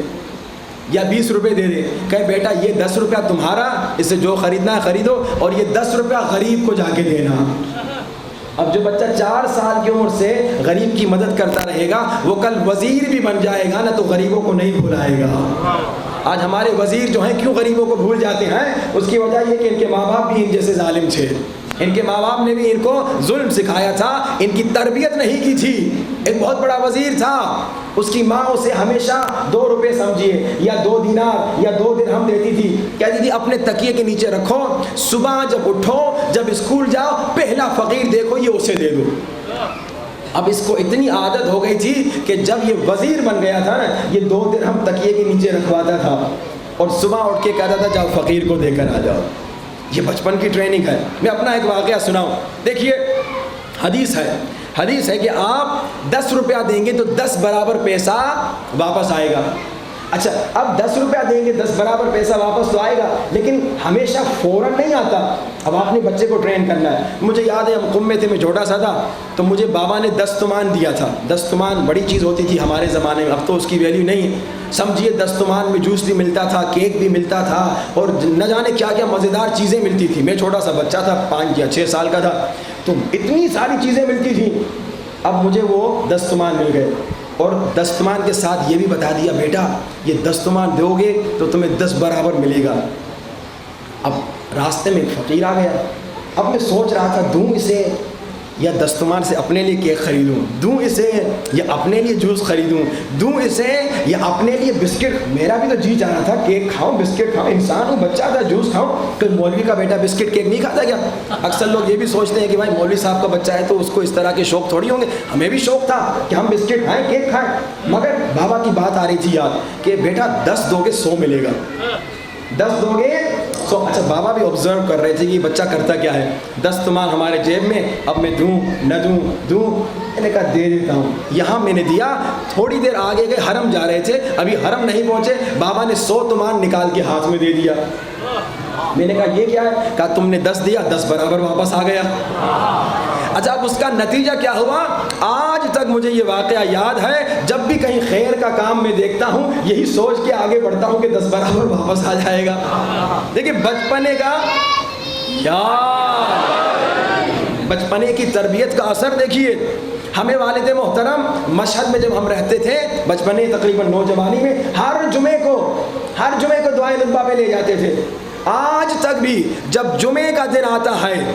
یا 20 روپے دے دیں، کہے بیٹا یہ 10 روپیہ تمہارا، اس سے جو خریدنا ہے خریدو، اور یہ 10 روپیہ غریب کو جا کے دینا. اب جو بچہ 4 سال کی عمر سے غریب کی مدد کرتا رہے گا، وہ کل وزیر بھی بن جائے گا نا تو غریبوں کو نہیں بھلائے گا. آج ہمارے وزیر جو ہیں کیوں غریبوں کو بھول جاتے ہیں؟ اس کی وجہ یہ کہ ان کے ماں باپ بھی ان جیسے ظالم تھے، ان کے ماں باپ نے بھی ان کو ظلم سکھایا تھا، ان کی تربیت نہیں کی تھی. ایک بہت بڑا وزیر تھا، اس کی ماں اسے ہمیشہ 2 روپے سمجھیے یا 2 دینار یا 2 درہم دیتی تھی، کہتی تھی اپنے تکیے کے نیچے رکھو، صبح جب اٹھو، جب اسکول جاؤ، پہلا فقیر دیکھو یہ اسے دے دو. اب اس کو اتنی عادت ہو گئی تھی کہ جب یہ وزیر بن گیا تھا نا، یہ 2 درہم تکیے کے نیچے رکھواتا تھا اور صبح اٹھ کے کہتا تھا جاؤ فقیر کو دے کر آ جاؤ۔ یہ بچپن کی ٹریننگ ہے۔ میں اپنا ایک واقعہ سناؤں۔ دیکھیے حدیث ہے کہ آپ 10 روپیہ دیں گے تو 10 برابر پیسہ واپس آئے گا۔ اچھا، اب 10 روپیہ دیں گے 10 برابر پیسہ واپس تو آئے گا، لیکن ہمیشہ فوراً نہیں آتا۔ اب آپ نے بچے کو ٹرین کرنا ہے۔ مجھے یاد ہے ہم قم میں تھے، میں چھوٹا سا تھا، تو مجھے بابا نے 10 تومان دیا تھا۔ 10 تومان بڑی چیز ہوتی تھی ہمارے زمانے میں، اب تو اس کی ویلیو نہیں ہے۔ سمجھیے 10 تومان میں جوس بھی ملتا تھا، کیک بھی ملتا تھا، اور نہ جانے کیا کیا مزیدار چیزیں ملتی تھی۔ میں چھوٹا سا بچہ تھا، 5 یا 6 سال کا تھا، تو اتنی ساری چیزیں ملتی تھیں۔ اب مجھے وہ 10 تومان مل گئے، اور 10 تومان کے ساتھ یہ بھی بتا دیا بیٹا یہ 10 تومان دو گے تو تمہیں 10 برابر ملے گا۔ اب راستے میں فقیر آ گیا، اب میں سوچ رہا تھا دوں اسے یا 10 تومان سے اپنے لیے کیک خریدوں، دوں اسے یا اپنے لیے جوس خریدوں، دوں اسے یا اپنے لیے بسکٹ۔ میرا بھی تو جی چاہ رہا تھا کیک کھاؤں، بسکٹ کھاؤں، انسان ہوں، بچہ تھا، جوس کھاؤں۔ کوئی مولوی کا بیٹا بسکٹ کیک نہیں کھاتا کیا؟ اکثر لوگ یہ بھی سوچتے ہیں کہ بھائی مولوی صاحب کا بچہ ہے تو اس کو اس طرح کے شوق تھوڑی ہوں گے۔ ہمیں بھی شوق تھا کہ ہم بسکٹ کھائیں، کیک کھائیں، مگر بابا کی بات آ رہی تھی یاد کہ بیٹا 10 دو گے 100 ملے گا، 10 دو گے 100۔ اچھا، بابا بھی آبزرو کر رہے تھے کہ یہ بچہ کرتا کیا ہے۔ 10 تومان ہمارے جیب میں، اب میں دوں نہ دوں، میں نے کہا دے دیتا ہوں۔ یہاں میں نے دیا، تھوڑی دیر آگے گئے، حرم جا رہے تھے، ابھی حرم نہیں پہنچے، بابا نے 100 تومان نکال کے ہاتھ میں دے دیا۔ میں نے کہا یہ کیا ہے؟ کہا تم نے 10 دیا، 10 برابر واپس آ گیا۔ اچھا، اب اس کا نتیجہ کیا ہوا؟ آج تک مجھے یہ واقعہ یاد ہے، جب بھی کہیں خیر کا کام میں دیکھتا ہوں یہی سوچ کے آگے بڑھتا ہوں کہ 10 برابر واپس آ جائے گا۔ دیکھیں بچپنے کا یاد، بچپنے کی تربیت کا اثر دیکھیے۔ ہمیں والد محترم مشہد میں جب ہم رہتے تھے بچپنے تقریباً نوجوانی میں، ہر جمعے کو دعائے ندبہ پہ لے جاتے تھے۔ آج تک بھی جب جمعے کا دن آتا ہے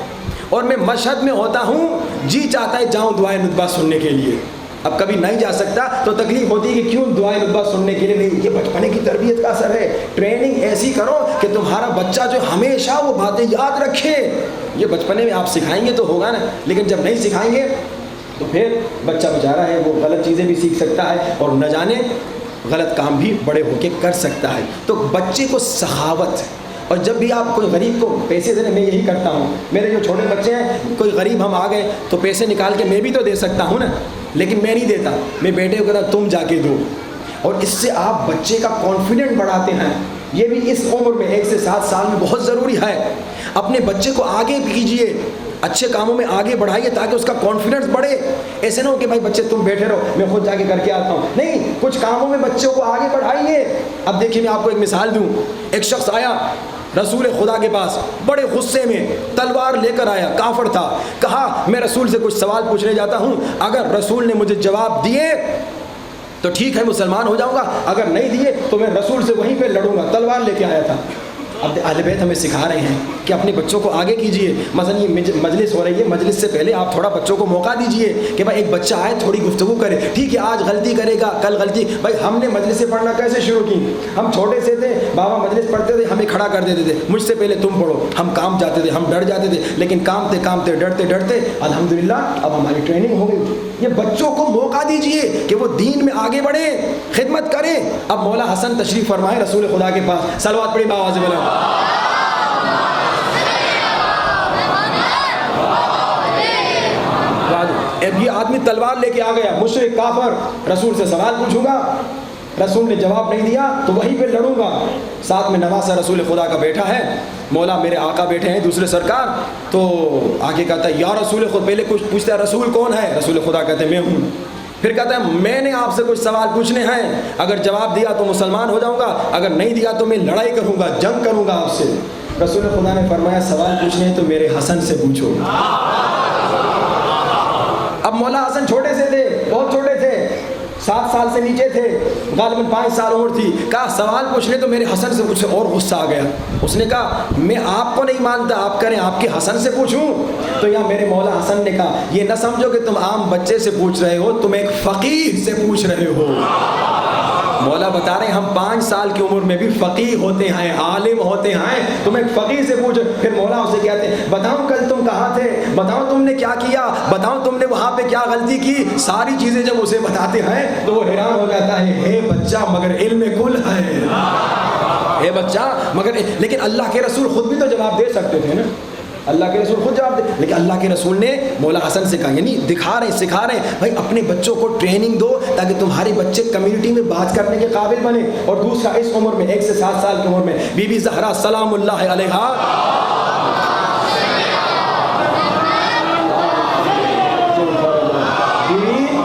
اور میں مشہد میں ہوتا ہوں، جی چاہتا ہے جاؤں دعائے ندبہ سننے کے لیے۔ اب کبھی نہیں جا سکتا تو تکلیف ہوتی ہے کہ کیوں دعائے ندبہ سننے کے لیے نہیں۔ یہ بچپنے کی تربیت کا اثر ہے۔ ٹریننگ ایسی کرو کہ تمہارا بچہ جو ہمیشہ وہ باتیں یاد رکھے۔ یہ بچپنے میں آپ سکھائیں گے تو ہوگا نا، لیکن جب نہیں سکھائیں گے تو پھر بچہ بیچارہ ہے وہ غلط چیزیں بھی سیکھ سکتا ہے اور نہ جانے غلط کام بھی بڑے ہو کے کر سکتا ہے۔ تو بچے کو سخاوت، اور جب بھی آپ کوئی غریب کو پیسے دینے، میں یہی کرتا ہوں، میرے جو چھوٹے بچے ہیں، کوئی غریب ہم آ گئے تو پیسے نکال کے میں بھی تو دے سکتا ہوں نا، لیکن میں نہیں دیتا، میں بیٹے کو کہتا تم جا کے دو، اور اس سے آپ بچے کا کانفیڈنٹ بڑھاتے ہیں۔ یہ بھی اس عمر میں 1 سے 7 سال میں بہت ضروری ہے۔ اپنے بچے کو آگے کیجیے، اچھے کاموں میں آگے بڑھائیے تاکہ اس کا کانفیڈنس بڑھے۔ ایسے نہ ہو کہ بھائی بچے تم بیٹھے رہو میں خود جا کے کر کے آتا ہوں، نہیں، کچھ کاموں میں بچوں کو آگے بڑھائیے۔ اب دیکھیے میں آپ کو ایک مثال دوں۔ ایک شخص آیا رسول خدا کے پاس، بڑے غصے میں تلوار لے کر آیا، کافر تھا، کہا میں رسول سے کچھ سوال پوچھنے جاتا ہوں، اگر رسول نے مجھے جواب دیے تو ٹھیک ہے مسلمان ہو جاؤں گا، اگر نہیں دیے تو میں رسول سے وہیں پہ لڑوں گا۔ تلوار لے کے آیا تھا۔ اب اہل بیت ہمیں سکھا رہے ہیں کہ اپنے بچوں کو آگے کیجیے۔ مثلا یہ مجلس ہو رہی ہے، مجلس سے پہلے آپ تھوڑا بچوں کو موقع دیجیے کہ بھائی ایک بچہ آئے تھوڑی گفتگو کرے، ٹھیک ہے آج غلطی کرے گا کل غلطی۔ بھائی ہم نے مجلس سے پڑھنا کیسے شروع کی؟ ہم چھوٹے سے تھے، بابا مجلس پڑھتے تھے، ہمیں کھڑا کر دیتے تھے، مجھ سے پہلے تم پڑھو، ہم کام جاتے تھے، ہم ڈر جاتے تھے، لیکن کامتے ڈرتے الحمدللہ اب ہماری ٹریننگ ہو گئی۔ یہ بچوں کو موقع دیجیے کہ وہ دین میں آگے بڑھیں، خدمت کریں۔ اب مولا حسن تشریف فرمائے رسول خدا کے پاس، صلوات پڑھی باواز بلند۔ یہ آدمی تلوار لے کے آ گیا، مشرک کافر، رسول سے سوال پوچھوں گا، رسول نے جواب نہیں دیا تو وہیں پہ لڑوں گا۔ ساتھ میں نواسا رسول خدا کا بیٹا ہے، مولا میرے آقا بیٹھے ہیں دوسرے سرکار، تو آگے کہتا ہے یا رسول خدا، پہلے کچھ پوچھتا ہے رسول کون ہے؟ رسول خدا کہتے ہیں میں ہوں۔ پھر کہتا ہے میں نے آپ سے کچھ سوال پوچھنے ہیں، اگر جواب دیا تو مسلمان ہو جاؤں گا، اگر نہیں دیا تو میں لڑائی کروں گا، جنگ کروں گا آپ سے۔ رسول خدا نے فرمایا سوال پوچھنے ہیں تو میرے حسن سے پوچھو۔ اب مولا حسن چھوٹے سے تھے، بہت چھوٹے تھے، 7 سال سے نیچے تھے، غالباً 5 سال عمر تھی۔ کہا سوال پوچھنے تو میرے حسن سے پوچھو، اور غصہ آ گیا۔ اس نے کہا میں آپ کو نہیں مانتا، آپ کریں آپ کے حسن سے پوچھوں؟ تو یہاں میرے مولا حسن نے کہا یہ نہ سمجھو کہ تم عام بچے سے پوچھ رہے ہو، تم ایک فقیہ سے پوچھ رہے ہو۔ مولا بتا رہے ہیں ہم 5 سال کی عمر میں بھی فقیہ ہوتے ہیں، عالم ہوتے ہیں. تم ایک فقیہ سے پوچھ، پھر مولا اسے کہتے ہیں بتاؤ کل تم کہاں تھے، بتاؤ تم نے کیا کیا، بتاؤ تم نے وہاں پہ کیا غلطی کی. ساری چیزیں جب اسے بتاتے ہیں تو وہ حیران ہو جاتا ہے، ہے بچہ مگر علم کل ہے بچہ مگر. لیکن اللہ کے رسول خود بھی تو جواب دے سکتے تھے نا، اللہ کے رسول خود جواب دے، لیکن اللہ کے رسول نے مولا حسن سے کہا، یعنی دکھا رہے ہیں، سکھا رہے ہیں بھائی اپنے بچوں کو ٹریننگ دو تاکہ تمہارے بچے کمیونٹی میں بات کرنے کے قابل بنے. اور دوسرا اس عمر میں 1 سے 7 سال کی عمر میں بی بی زہرا سلام اللہ علیہا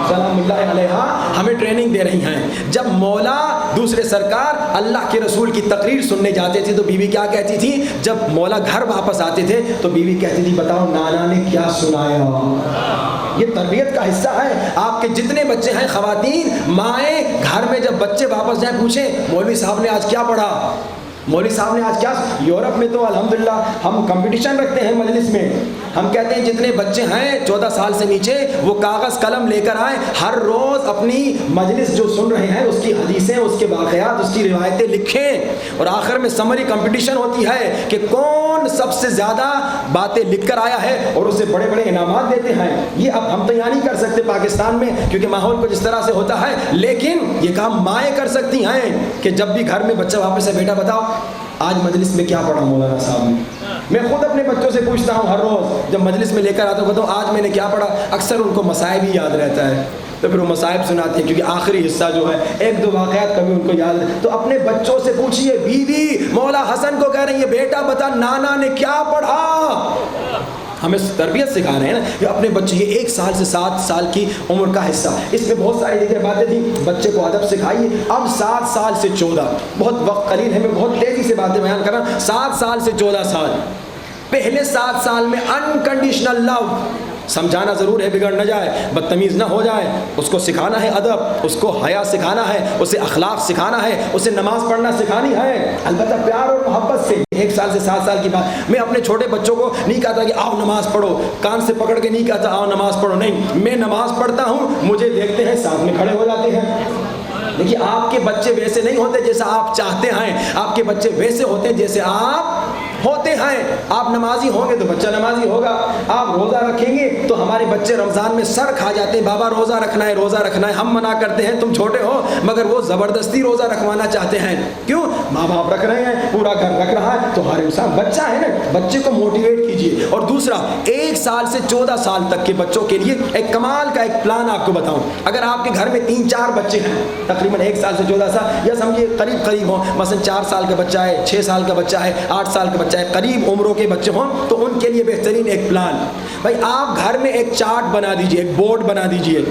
سلام اللہ علیہا ہمیں ٹریننگ دے رہی ہیں. جب مولا دوسرے سرکار اللہ کے رسول کی تقریر سننے جاتے تھے تو بیوی کیا کہتی تھی؟ جب مولا گھر واپس آتے تھے تو بیوی کہتی تھی بتاؤ نانا نے کیا سنایا. یہ تربیت کا حصہ ہے. آپ کے جتنے بچے ہیں خواتین مائیں گھر میں جب بچے واپس جائیں پوچھیں مولوی صاحب نے آج کیا پڑھا، مولوی صاحب نے آج کیا. یورپ میں تو الحمدللہ ہم کمپٹیشن رکھتے ہیں مجلس میں، ہم کہتے ہیں جتنے بچے ہیں 14 سال سے نیچے وہ کاغذ قلم لے کر آئیں، ہر روز اپنی مجلس جو سن رہے ہیں اس کی حدیثیں، اس کے واقعات، اس کی روایتیں لکھیں، اور آخر میں سمری کمپٹیشن ہوتی ہے کہ کون سب سے زیادہ باتیں لکھ کر آیا ہے اور اسے بڑے بڑے انعامات دیتے ہیں. یہ اب ہم تو یہاں نہیں کر سکتے پاکستان میں کیونکہ ماحول کچھ اس طرح سے ہوتا ہے، لیکن یہ کام مائیں کر سکتی ہیں کہ جب بھی گھر میں بچہ واپس سے بیٹا بتاؤ آج مجلس میں کیا پڑھا مولانا صاحب نے. میں خود اپنے بچوں سے پوچھتا ہوں ہر روز جب مجلس میں لے کر آتا ہوں بتاؤ آج میں نے کیا پڑھا. اکثر ان کو مصائب ہی یاد رہتا ہے تو پھر وہ مصائب سناتے ہیں کیونکہ آخری حصہ جو ہے 1-2 واقعات کبھی ان کو یاد ہے. تو اپنے بچوں سے پوچھئے. بیوی مولا حسن کو کہہ رہی ہے بیٹا بتا نانا نے کیا پڑھا. ہمیں تربیت سکھا رہے ہیں نا کہ اپنے بچے یہ 1 سال سے 7 سال کی عمر کا حصہ. اس میں بہت ساری دیگر باتیں تھیں. بچے کو ادب سکھائیے. اب 7 سال سے 14 بہت وقت قلیل ہے، میں بہت تیزی سے باتیں بیان کر رہا ہوں. 7 سال سے 14 سال پہلے 7 سال میں انکنڈیشنل لو سمجھانا ضرور ہے، بگڑ نہ جائے، بدتمیز نہ ہو جائے. اس کو سکھانا ہے ادب، اس کو حیا سکھانا ہے، اسے اخلاق سکھانا ہے، اسے نماز پڑھنا سکھانی ہے، البتہ پیار اور محبت سے. 1 سال سے 7 سال کی بات. میں اپنے چھوٹے بچوں کو نہیں کہتا کہ آؤ نماز پڑھو، کان سے پکڑ کے نہیں کہتا آؤ نماز پڑھو، نہیں، میں نماز پڑھتا ہوں، مجھے دیکھتے ہیں ساتھ میں کھڑے ہو جاتے ہیں. دیکھیے آپ کے بچے ویسے نہیں ہوتے جیسا آپ چاہتے ہیں، آپ کے بچے ویسے ہوتے ہیں جیسے آپ ہوتے ہیں. آپ نمازی ہوں گے تو بچہ نمازی ہوگا، آپ روزہ رکھیں گے تو ہمارے بچے رمضان میں سر کھا جاتے ہیں بابا روزہ رکھنا ہے روزہ رکھنا ہے. ہم منع کرتے ہیں تم چھوٹے ہو، مگر وہ زبردستی روزہ رکھوانا چاہتے ہیں. کیوں؟ ماں باپ رکھ رہے ہیں، پورا گھر رکھ رہا ہے تو ہر انسان بچہ ہے نا، بچے کو موٹیویٹ کیجیے. اور دوسرا 1 سال سے 14 سال تک کے بچوں کے لیے ایک کمال کا ایک پلان آپ کو بتاؤں. اگر آپ کے گھر میں 3-4 بچے ہیں تقریباً 1 سال سے 14 سال یا سمجھیے قریب ہوں، مثلا 4 سال کا بچہ ہے، 6 سال کا بچہ ہے، 8 سال کا بچہ ہے، قریب عمروں کے بچے ہوں تو ان کے لیے بہترین ایک پلان. بھائی آپ گھر میں ایک چارٹ بنا دیجئے، ایک بورڈ بنا دیجئے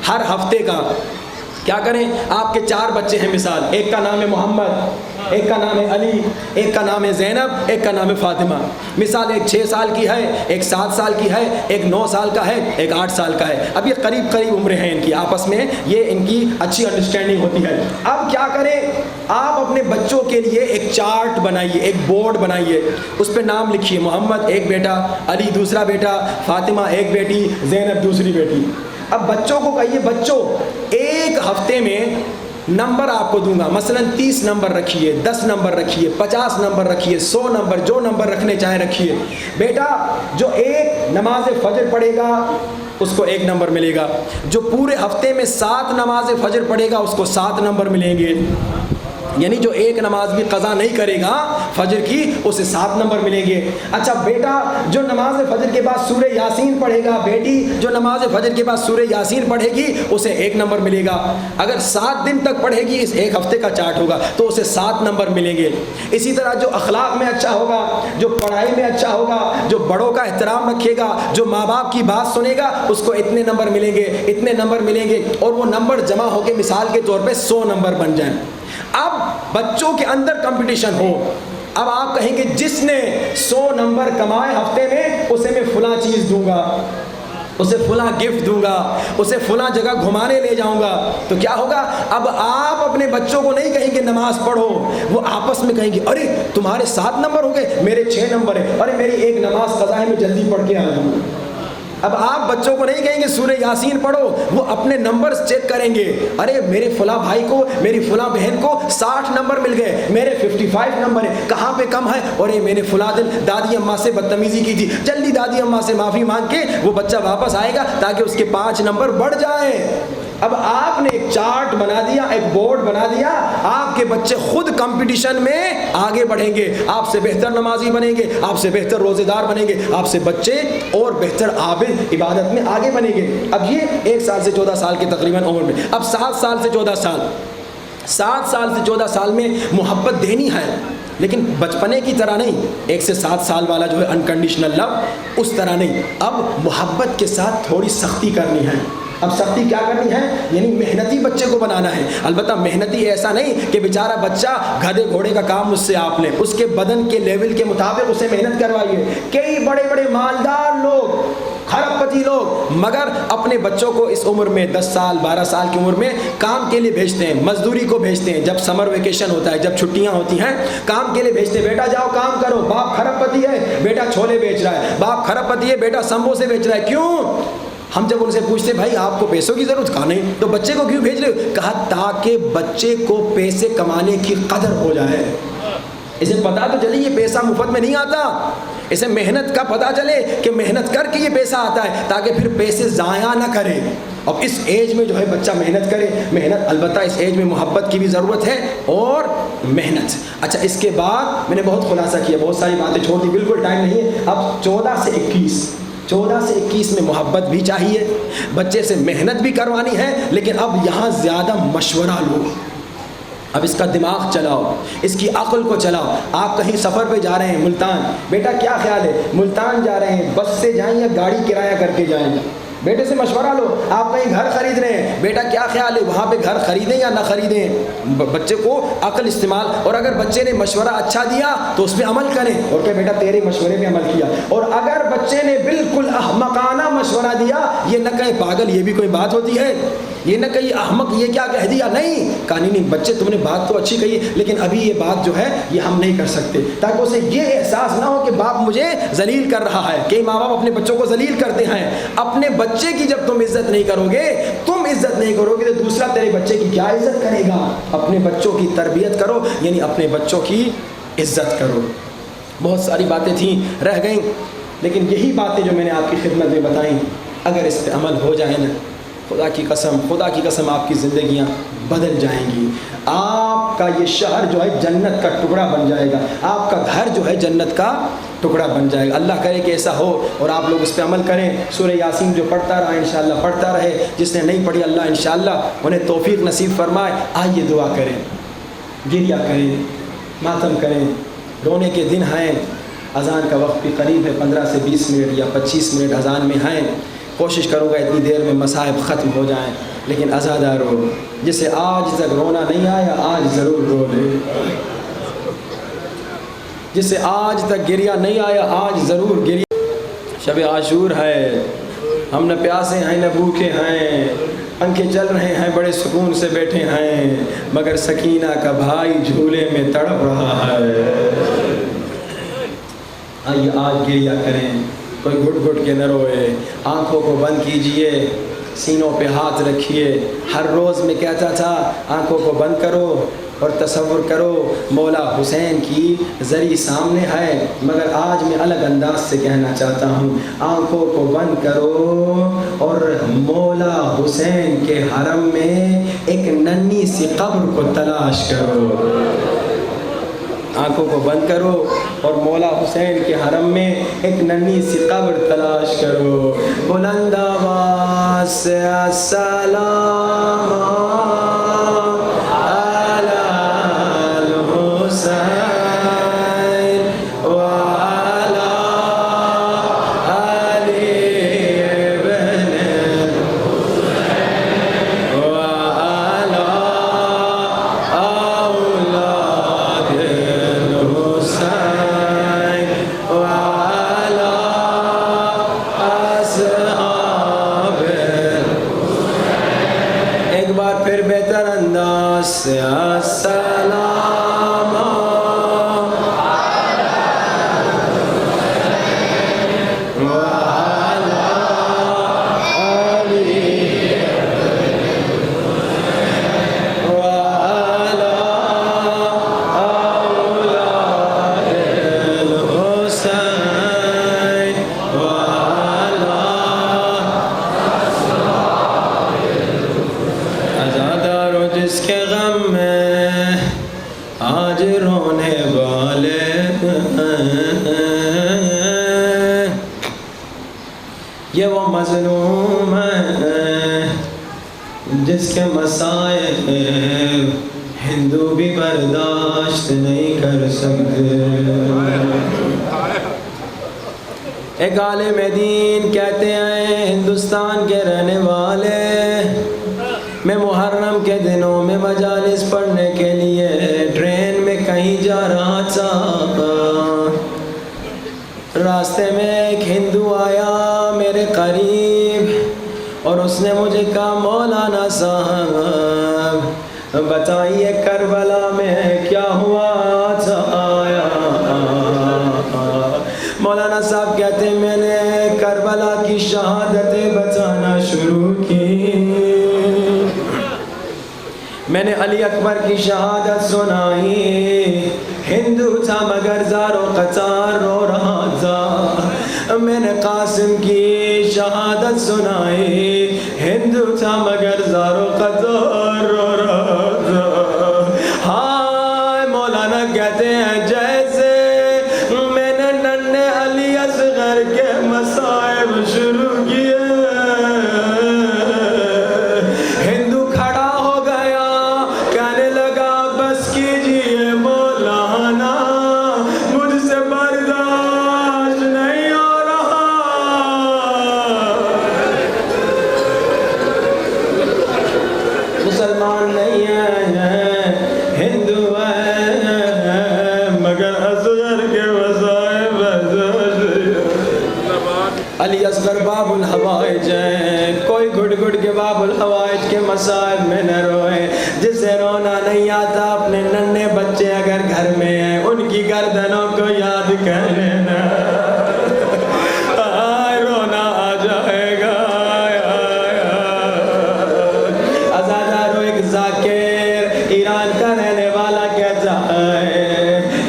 ہر ہفتے کا. کیا کریں؟ آپ کے 4 بچے ہیں مثال، ایک کا نام ہے محمد، ایک کا نام ہے علی، ایک کا نام ہے زینب، ایک کا نام ہے فاطمہ. مثال ایک 6 سال کی ہے، ایک 7 سال کی ہے، ایک 9 سال کا ہے، ایک 8 سال کا ہے. اب یہ قریب عمریں ہیں ان کی، آپس میں یہ ان کی اچھی انڈرسٹینڈنگ ہوتی ہے. اب کیا کریں؟ آپ اپنے بچوں کے لیے ایک چارٹ بنائیے، ایک بورڈ بنائیے، اس پہ نام لکھیے محمد ایک بیٹا، علی دوسرا بیٹا، فاطمہ ایک بیٹی، زینب دوسری بیٹی. اب بچوں کو کہیے بچوں ایک ہفتے میں نمبر آپ کو دوں گا، مثلا 30 نمبر رکھیے، 10 نمبر رکھیے، 50 نمبر رکھیے، 100 نمبر، جو نمبر رکھنے چاہیں رکھیے. بیٹا جو ایک نماز فجر پڑھے گا اس کو 1 نمبر ملے گا، جو پورے ہفتے میں 7 نماز فجر پڑھے گا اس کو 7 نمبر ملیں گے. یعنی جو ایک نماز بھی قضا نہیں کرے گا فجر کی اسے 7 نمبر ملیں گے. اچھا بیٹا جو نماز فجر کے بعد سورہ یاسین پڑھے گا، بیٹی جو نماز فجر کے بعد سورہ یاسین پڑھے گی اسے 1 نمبر ملے گا. اگر 7 دن تک پڑھے گی، اس 1 ہفتے کا چارٹ ہوگا تو اسے 7 نمبر ملیں گے. اسی طرح جو اخلاق میں اچھا ہوگا، جو پڑھائی میں اچھا ہوگا، جو بڑوں کا احترام رکھے گا، جو ماں باپ کی بات سنے گا، اس کو اتنے نمبر ملیں گے، اتنے نمبر ملیں گے، اور وہ نمبر جمع ہو کے مثال کے طور پہ 100 نمبر بن جائیں. اب بچوں کے اندر کمپٹیشن ہو. اب آپ کہیں گے جس نے 100 نمبر کمائے ہفتے میں اسے میں فلاں چیز دوں گا، اسے فلاں گفٹ دوں گا، اسے فلاں جگہ گھمانے لے جاؤں گا. تو کیا ہوگا؟ اب آپ اپنے بچوں کو نہیں کہیں گے نماز پڑھو، وہ آپس میں کہیں گے ارے تمہارے 7 نمبر ہو گئے، میرے 6 نمبر ہے، ارے میری 1 نماز قضا ہے میں جلدی پڑھ کے آ جاؤں. اب آپ بچوں کو نہیں کہیں گے سورہ یاسین پڑھو، وہ اپنے نمبرز چیک کریں گے، ارے میرے فلاں بھائی کو، میری فلاں بہن کو 60 نمبر مل گئے، میرے 55 نمبر ہے، کہاں پہ کم ہے؟ اور میں نے فلاں دن دادی اماں سے بدتمیزی کی تھی، جلدی دادی اماں سے معافی مانگ کے وہ بچہ واپس آئے گا تاکہ اس کے 5 نمبر بڑھ جائے۔ اب آپ نے ایک چارٹ بنا دیا، ایک بورڈ بنا دیا، آپ کے بچے خود کمپٹیشن میں آگے بڑھیں گے، آپ سے بہتر نمازی بنیں گے، آپ سے بہتر روزے دار بنیں گے، آپ سے بچے اور بہتر عابد عبادت میں آگے بنیں گے۔ اب یہ 1 سال سے 14 سال کے تقریباً عمر میں، اب 7 سال سے 14 سال، 7 سال سے 14 سال میں محبت دینی ہے، لیکن بچپنے کی طرح نہیں، 1 سے 7 سال والا جو ہے انکنڈیشنل لو اس طرح نہیں، اب محبت کے ساتھ تھوڑی سختی کرنی ہے۔ اب سختی کیا کرنی ہے؟ یعنی محنتی بچے کو بنانا ہے، البتہ محنتی ایسا نہیں کہ بیچارہ بچہ گدھے گھوڑے کا کام مجھ سے آپ لیں، اس کے بدن کے لیول کے مطابق اسے محنت کروائیے۔ کئی بڑے بڑے مالدار لوگ، کھرب پتی لوگ، مگر اپنے بچوں کو اس عمر میں 10 سال 12 سال کی عمر میں کام کے لیے بھیجتے ہیں، مزدوری کو بھیجتے ہیں، جب سمر ویکیشن ہوتا ہے، جب چھٹیاں ہوتی ہیں کام کے لیے بھیجتے ہیں، بیٹا جاؤ کام کرو۔ باپ کھرب پتی ہے، بیٹا چھولے بیچ رہا ہے، باپ کھرب پتی ہے، بیٹا سموسے بیچ رہا ہے۔ کیوں؟ ہم جب ان سے پوچھتے بھائی آپ کو پیسوں کی ضرورت، کہا نہیں، تو بچے کو کیوں بھیج رہے ہو؟ کہا تاکہ بچے کو پیسے کمانے کی قدر ہو جائے، اسے پتا تو چلے یہ پیسہ مفت میں نہیں آتا، اسے محنت کا پتا چلے کہ محنت کر کے یہ پیسہ آتا ہے، تاکہ پھر پیسے ضائع نہ کرے۔ اب اس ایج میں جو ہے بچہ محنت کرے، محنت البتہ اس ایج میں محبت کی بھی ضرورت ہے اور محنت۔ اچھا، اس کے بعد میں نے بہت خلاصہ کیا، بہت ساری باتیں چھوڑ دی، بالکل ٹائم نہیں ہے۔ اب 14 سے 21 میں محبت بھی چاہیے، بچے سے محنت بھی کروانی ہے، لیکن اب یہاں زیادہ مشورہ لو، اب اس کا دماغ چلاؤ، اس کی عقل کو چلاؤ۔ آپ کہیں سفر پہ جا رہے ہیں، ملتان، بیٹا کیا خیال ہے ملتان جا رہے ہیں، بس سے جائیں یا گاڑی کرایہ کر کے جائیں؟ بیٹے سے مشورہ لو۔ آپ کہیں گھر خرید رہے ہیں، بیٹا کیا خیال ہے وہاں پہ گھر خریدیں یا نہ خریدیں؟ بچے کو عقل استعمال، اور اگر بچے نے مشورہ اچھا دیا تو اس پہ عمل کریں، اور کہ بیٹا تیرے مشورے پہ عمل کیا، اور اگر بچے نے بالکل احمقانہ مشورہ دیا، یہ نہ کہیں پاگل یہ بھی کوئی بات ہوتی ہے، یہ نہ کہیں احمق یہ کیا کہہ دیا، نہیں کہا نہیں بچے تم نے بات تو اچھی کہی لیکن ابھی یہ بات جو ہے یہ ہم نہیں کر سکتے، تاکہ اسے یہ احساس نہ ہو کہ باپ مجھے ذلیل کر رہا ہے۔ کئی ماں باپ اپنے بچوں کو ذلیل کرتے ہیں۔ اپنے بچے کی جب تم عزت نہیں کرو گے، تم عزت نہیں کرو گے تو دوسرا تیرے بچے کی کیا عزت کرے گا؟ اپنے بچوں کی تربیت کرو، یعنی اپنے بچوں کی عزت کرو۔ بہت ساری باتیں تھیں رہ گئیں، لیکن یہی باتیں جو میں نے آپ کی خدمت میں بتائیں، اگر اس پہ عمل ہو جائے نا، خدا کی قسم آپ کی زندگیاں بدل جائیں گی۔ آپ کا یہ شہر جو ہے جنت کا ٹکڑا بن جائے گا، آپ کا گھر جو ہے جنت کا ٹکڑا بن جائے گا۔ اللہ کرے کہ ایسا ہو اور آپ لوگ اس پہ عمل کریں۔ سورہ یاسین جو پڑھتا رہا انشاءاللہ پڑھتا رہے، جس نے نہیں پڑھی اللہ انشاءاللہ انہیں توفیق نصیب فرمائے۔ آئیے دعا کریں، گریہ کریں، ماتم کریں، رونے کے دن ہیں، اذان کا وقت بھی قریب ہے، 15 سے 20 منٹ یا 25 منٹ اذان میں ہیں۔ کوشش کروں گا اتنی دیر میں مصائب ختم ہو جائیں، لیکن عزادار رو، جسے آج تک رونا نہیں آیا آج ضرور رو لے، جسے آج تک گریہ نہیں آیا آج ضرور گریہ۔ شب عاشور ہے، ہم نہ پیاسے ہیں نہ بھوکے ہیں، پنکھے چل رہے ہیں بڑے سکون سے بیٹھے ہیں، مگر سکینہ کا بھائی جھولے میں تڑپ رہا ہے۔ آئیے آج گریہ کریں، کوئی گھٹ گھٹ کے نہ روئے، آنکھوں کو بند کیجئے، سینوں پہ ہاتھ رکھیے۔ ہر روز میں کہتا تھا آنکھوں کو بند کرو اور تصور کرو مولا حسین کی زری سامنے ہے، مگر آج میں الگ انداز سے کہنا چاہتا ہوں، آنکھوں کو بند کرو اور مولا حسین کے حرم میں ایک ننھی سی قبر کو تلاش کرو۔ آنکھوں کو بند کرو اور مولا حسین کے حرم میں ایک ننھی سی قبر تلاش کرو۔ بلند آواز سے السلام علی الحسین وعلی علی بن الحسین وعلی اولاد الحسین وعلی اصحاب الحسین۔ ایک بار پھر بہتر انداز سے السلام وعلی مظلوم ہے جس کے مصائب ہندو بھی برداشت نہیں کر سکتے. ایک عالم دین کہتے ہیں ہندوستان کے رہنے والے، میں محرم کے دنوں میں مجالس پڑھنے کے لیے ٹرین میں کہیں جا رہا تھا. راستے میں ایک ہندو آیا میرے قریب اور اس نے مجھے کہا مولانا صاحب بتائیے کربلا میں کیا ہوا تھا. مولانا صاحب کہتے ہیں میں نے کربلا کی شہادتیں بتانا شروع کی. میں نے علی اکبر کی شہادت سنائی. ہندو تھا مگر زارو قطار رو رہا تھا. میں نے قاسم کی شہادت سنائی. ہندو تھا مگر زارو قطار رو رہا تھا. ہاں مولانا کہتے ہیں جیسے میں نے ننھے علی اصغر کے مصائب شروع کیے، ہندو کھڑا ہو گیا کہنے لگا بس کیجیے مولانا مجھ سے برداشت نہیں ہو رہا. مسلمان نہیں ہے ہندو ہے مگر اصغر کے مصائب علی اصغر باب الحوائج ہیں. کوئی گھٹ گھٹ کے باب الحوائج کے مصائب میں نہ روئے. جسے رونا نہیں آتا اپنے ننھے بچے اگر گھر میں ہیں ان کی گردنوں کو یاد کر لینا. رونا آ جائے گا. ازادارو ایک ذاکر ایران کا رہنے والا کہتا ہے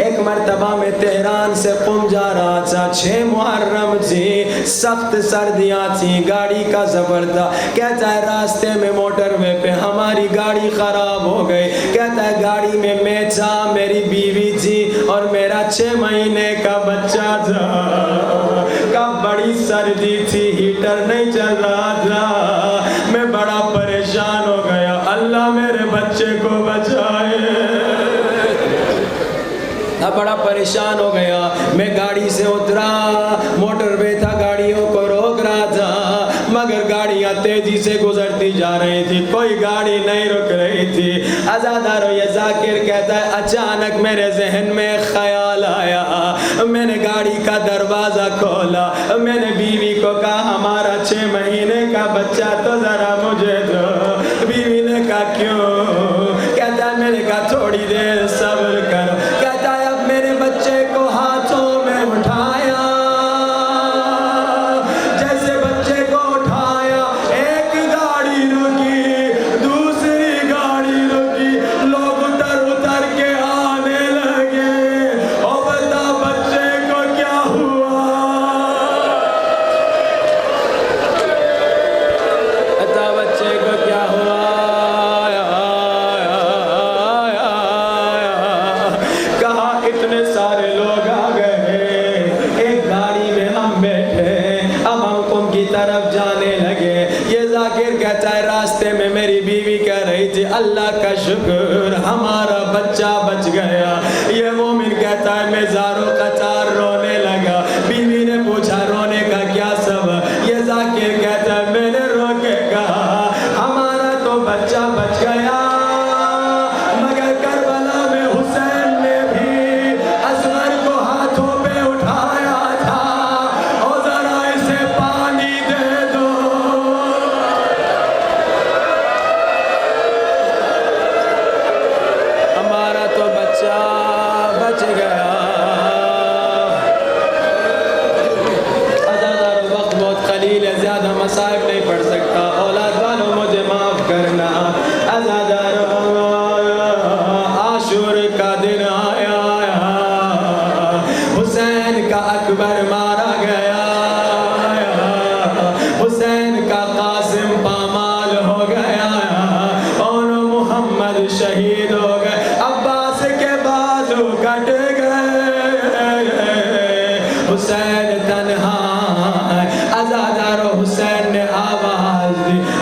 ایک مرتبہ میں تہران سے قم جا رہا تھا. 6 محرم تھی، سخت سردیاں تھیں، گاڑی کا سفر تھا. کہتا ہے راستے میں موٹر وے پہ ہماری گاڑی خراب ہو گئی. کہتا ہے گاڑی میں تھا، میری بیوی تھی اور میرا 6 مہینے کا بچہ تھا. کب بڑی سردی تھی، ہیٹر نہیں چل رہا تھا. میں بڑا پریشان ہو گیا، اللہ میرے بچے کو بچائے. بڑا پریشان ہو گیا. میں گاڑی سے اترا، موٹر وے تھا، گاڑیوں کو روک رہا تھا مگر گاڑیاں تیزی سے گزرتی جا رہی تھی، کوئی گاڑی نہیں رک رہی تھی. ازادارو یہ ذاکر کہتا ہے اچانک میرے ذہن میں خیال آیا. میں نے گاڑی کا دروازہ کھولا، میں نے بیوی کو کہا ہمارا 6 مہینے کا بچہ تو ذرا مجھے دو. بیوی نے کہا کیوں؟ کہتا ہے میں نے کہا تھوڑی دیر صبر کرو. کہتا ہے اب میرے بچے کو ہاتھوں میں اٹھایا، جیسے بچے کو اٹھایا ایک گاڑی رکی، دوسری گاڑی رکی، لوگ اتر کے آنے لگے. او بتا بچے کو کیا ہوا؟ بتا بچے کو کیا ہوا؟ کہا اتنے سارے لوگ آ گئے، ایک گاڑی میں ہم بیٹھے، اب ہم قم کی طرف جانے لگے. یہ ذاکر کہتا ہے راستے میں میری بیوی کہہ رہی تھی اللہ کا شکر ہمارا بچہ بچ گیا. یہ مومن کہتا ہے میں زارو قطار رونے لگا. بیوی نے پوچھا رونے کا کیا سبب؟ یہ ذاکر کہتا ہے میں نے رو کے کہا ہمارا تو بچہ بچ گیا مگر کربلا میں حسین نے بھی اصغر کو ہاتھوں پہ اٹھایا تھا. اور ذرا اسے پانی دے دو. ہمارا تو بچہ بچ گیا. ازادارو وقت بہت قلیل ہے، زیادہ مصائب نہیں پڑھ سکتا. اولاد والوں مجھے معاف کرنا. ازادارو عاشور کا دن آیا، حسین کا اکبر مارا گیا، حسین کا قاسم پامال ہو گیا اور محمد شہید ہو گئے. عباس کے بازو کٹ گئے، حسین تنہا. ازادارو حسین نے آواز دی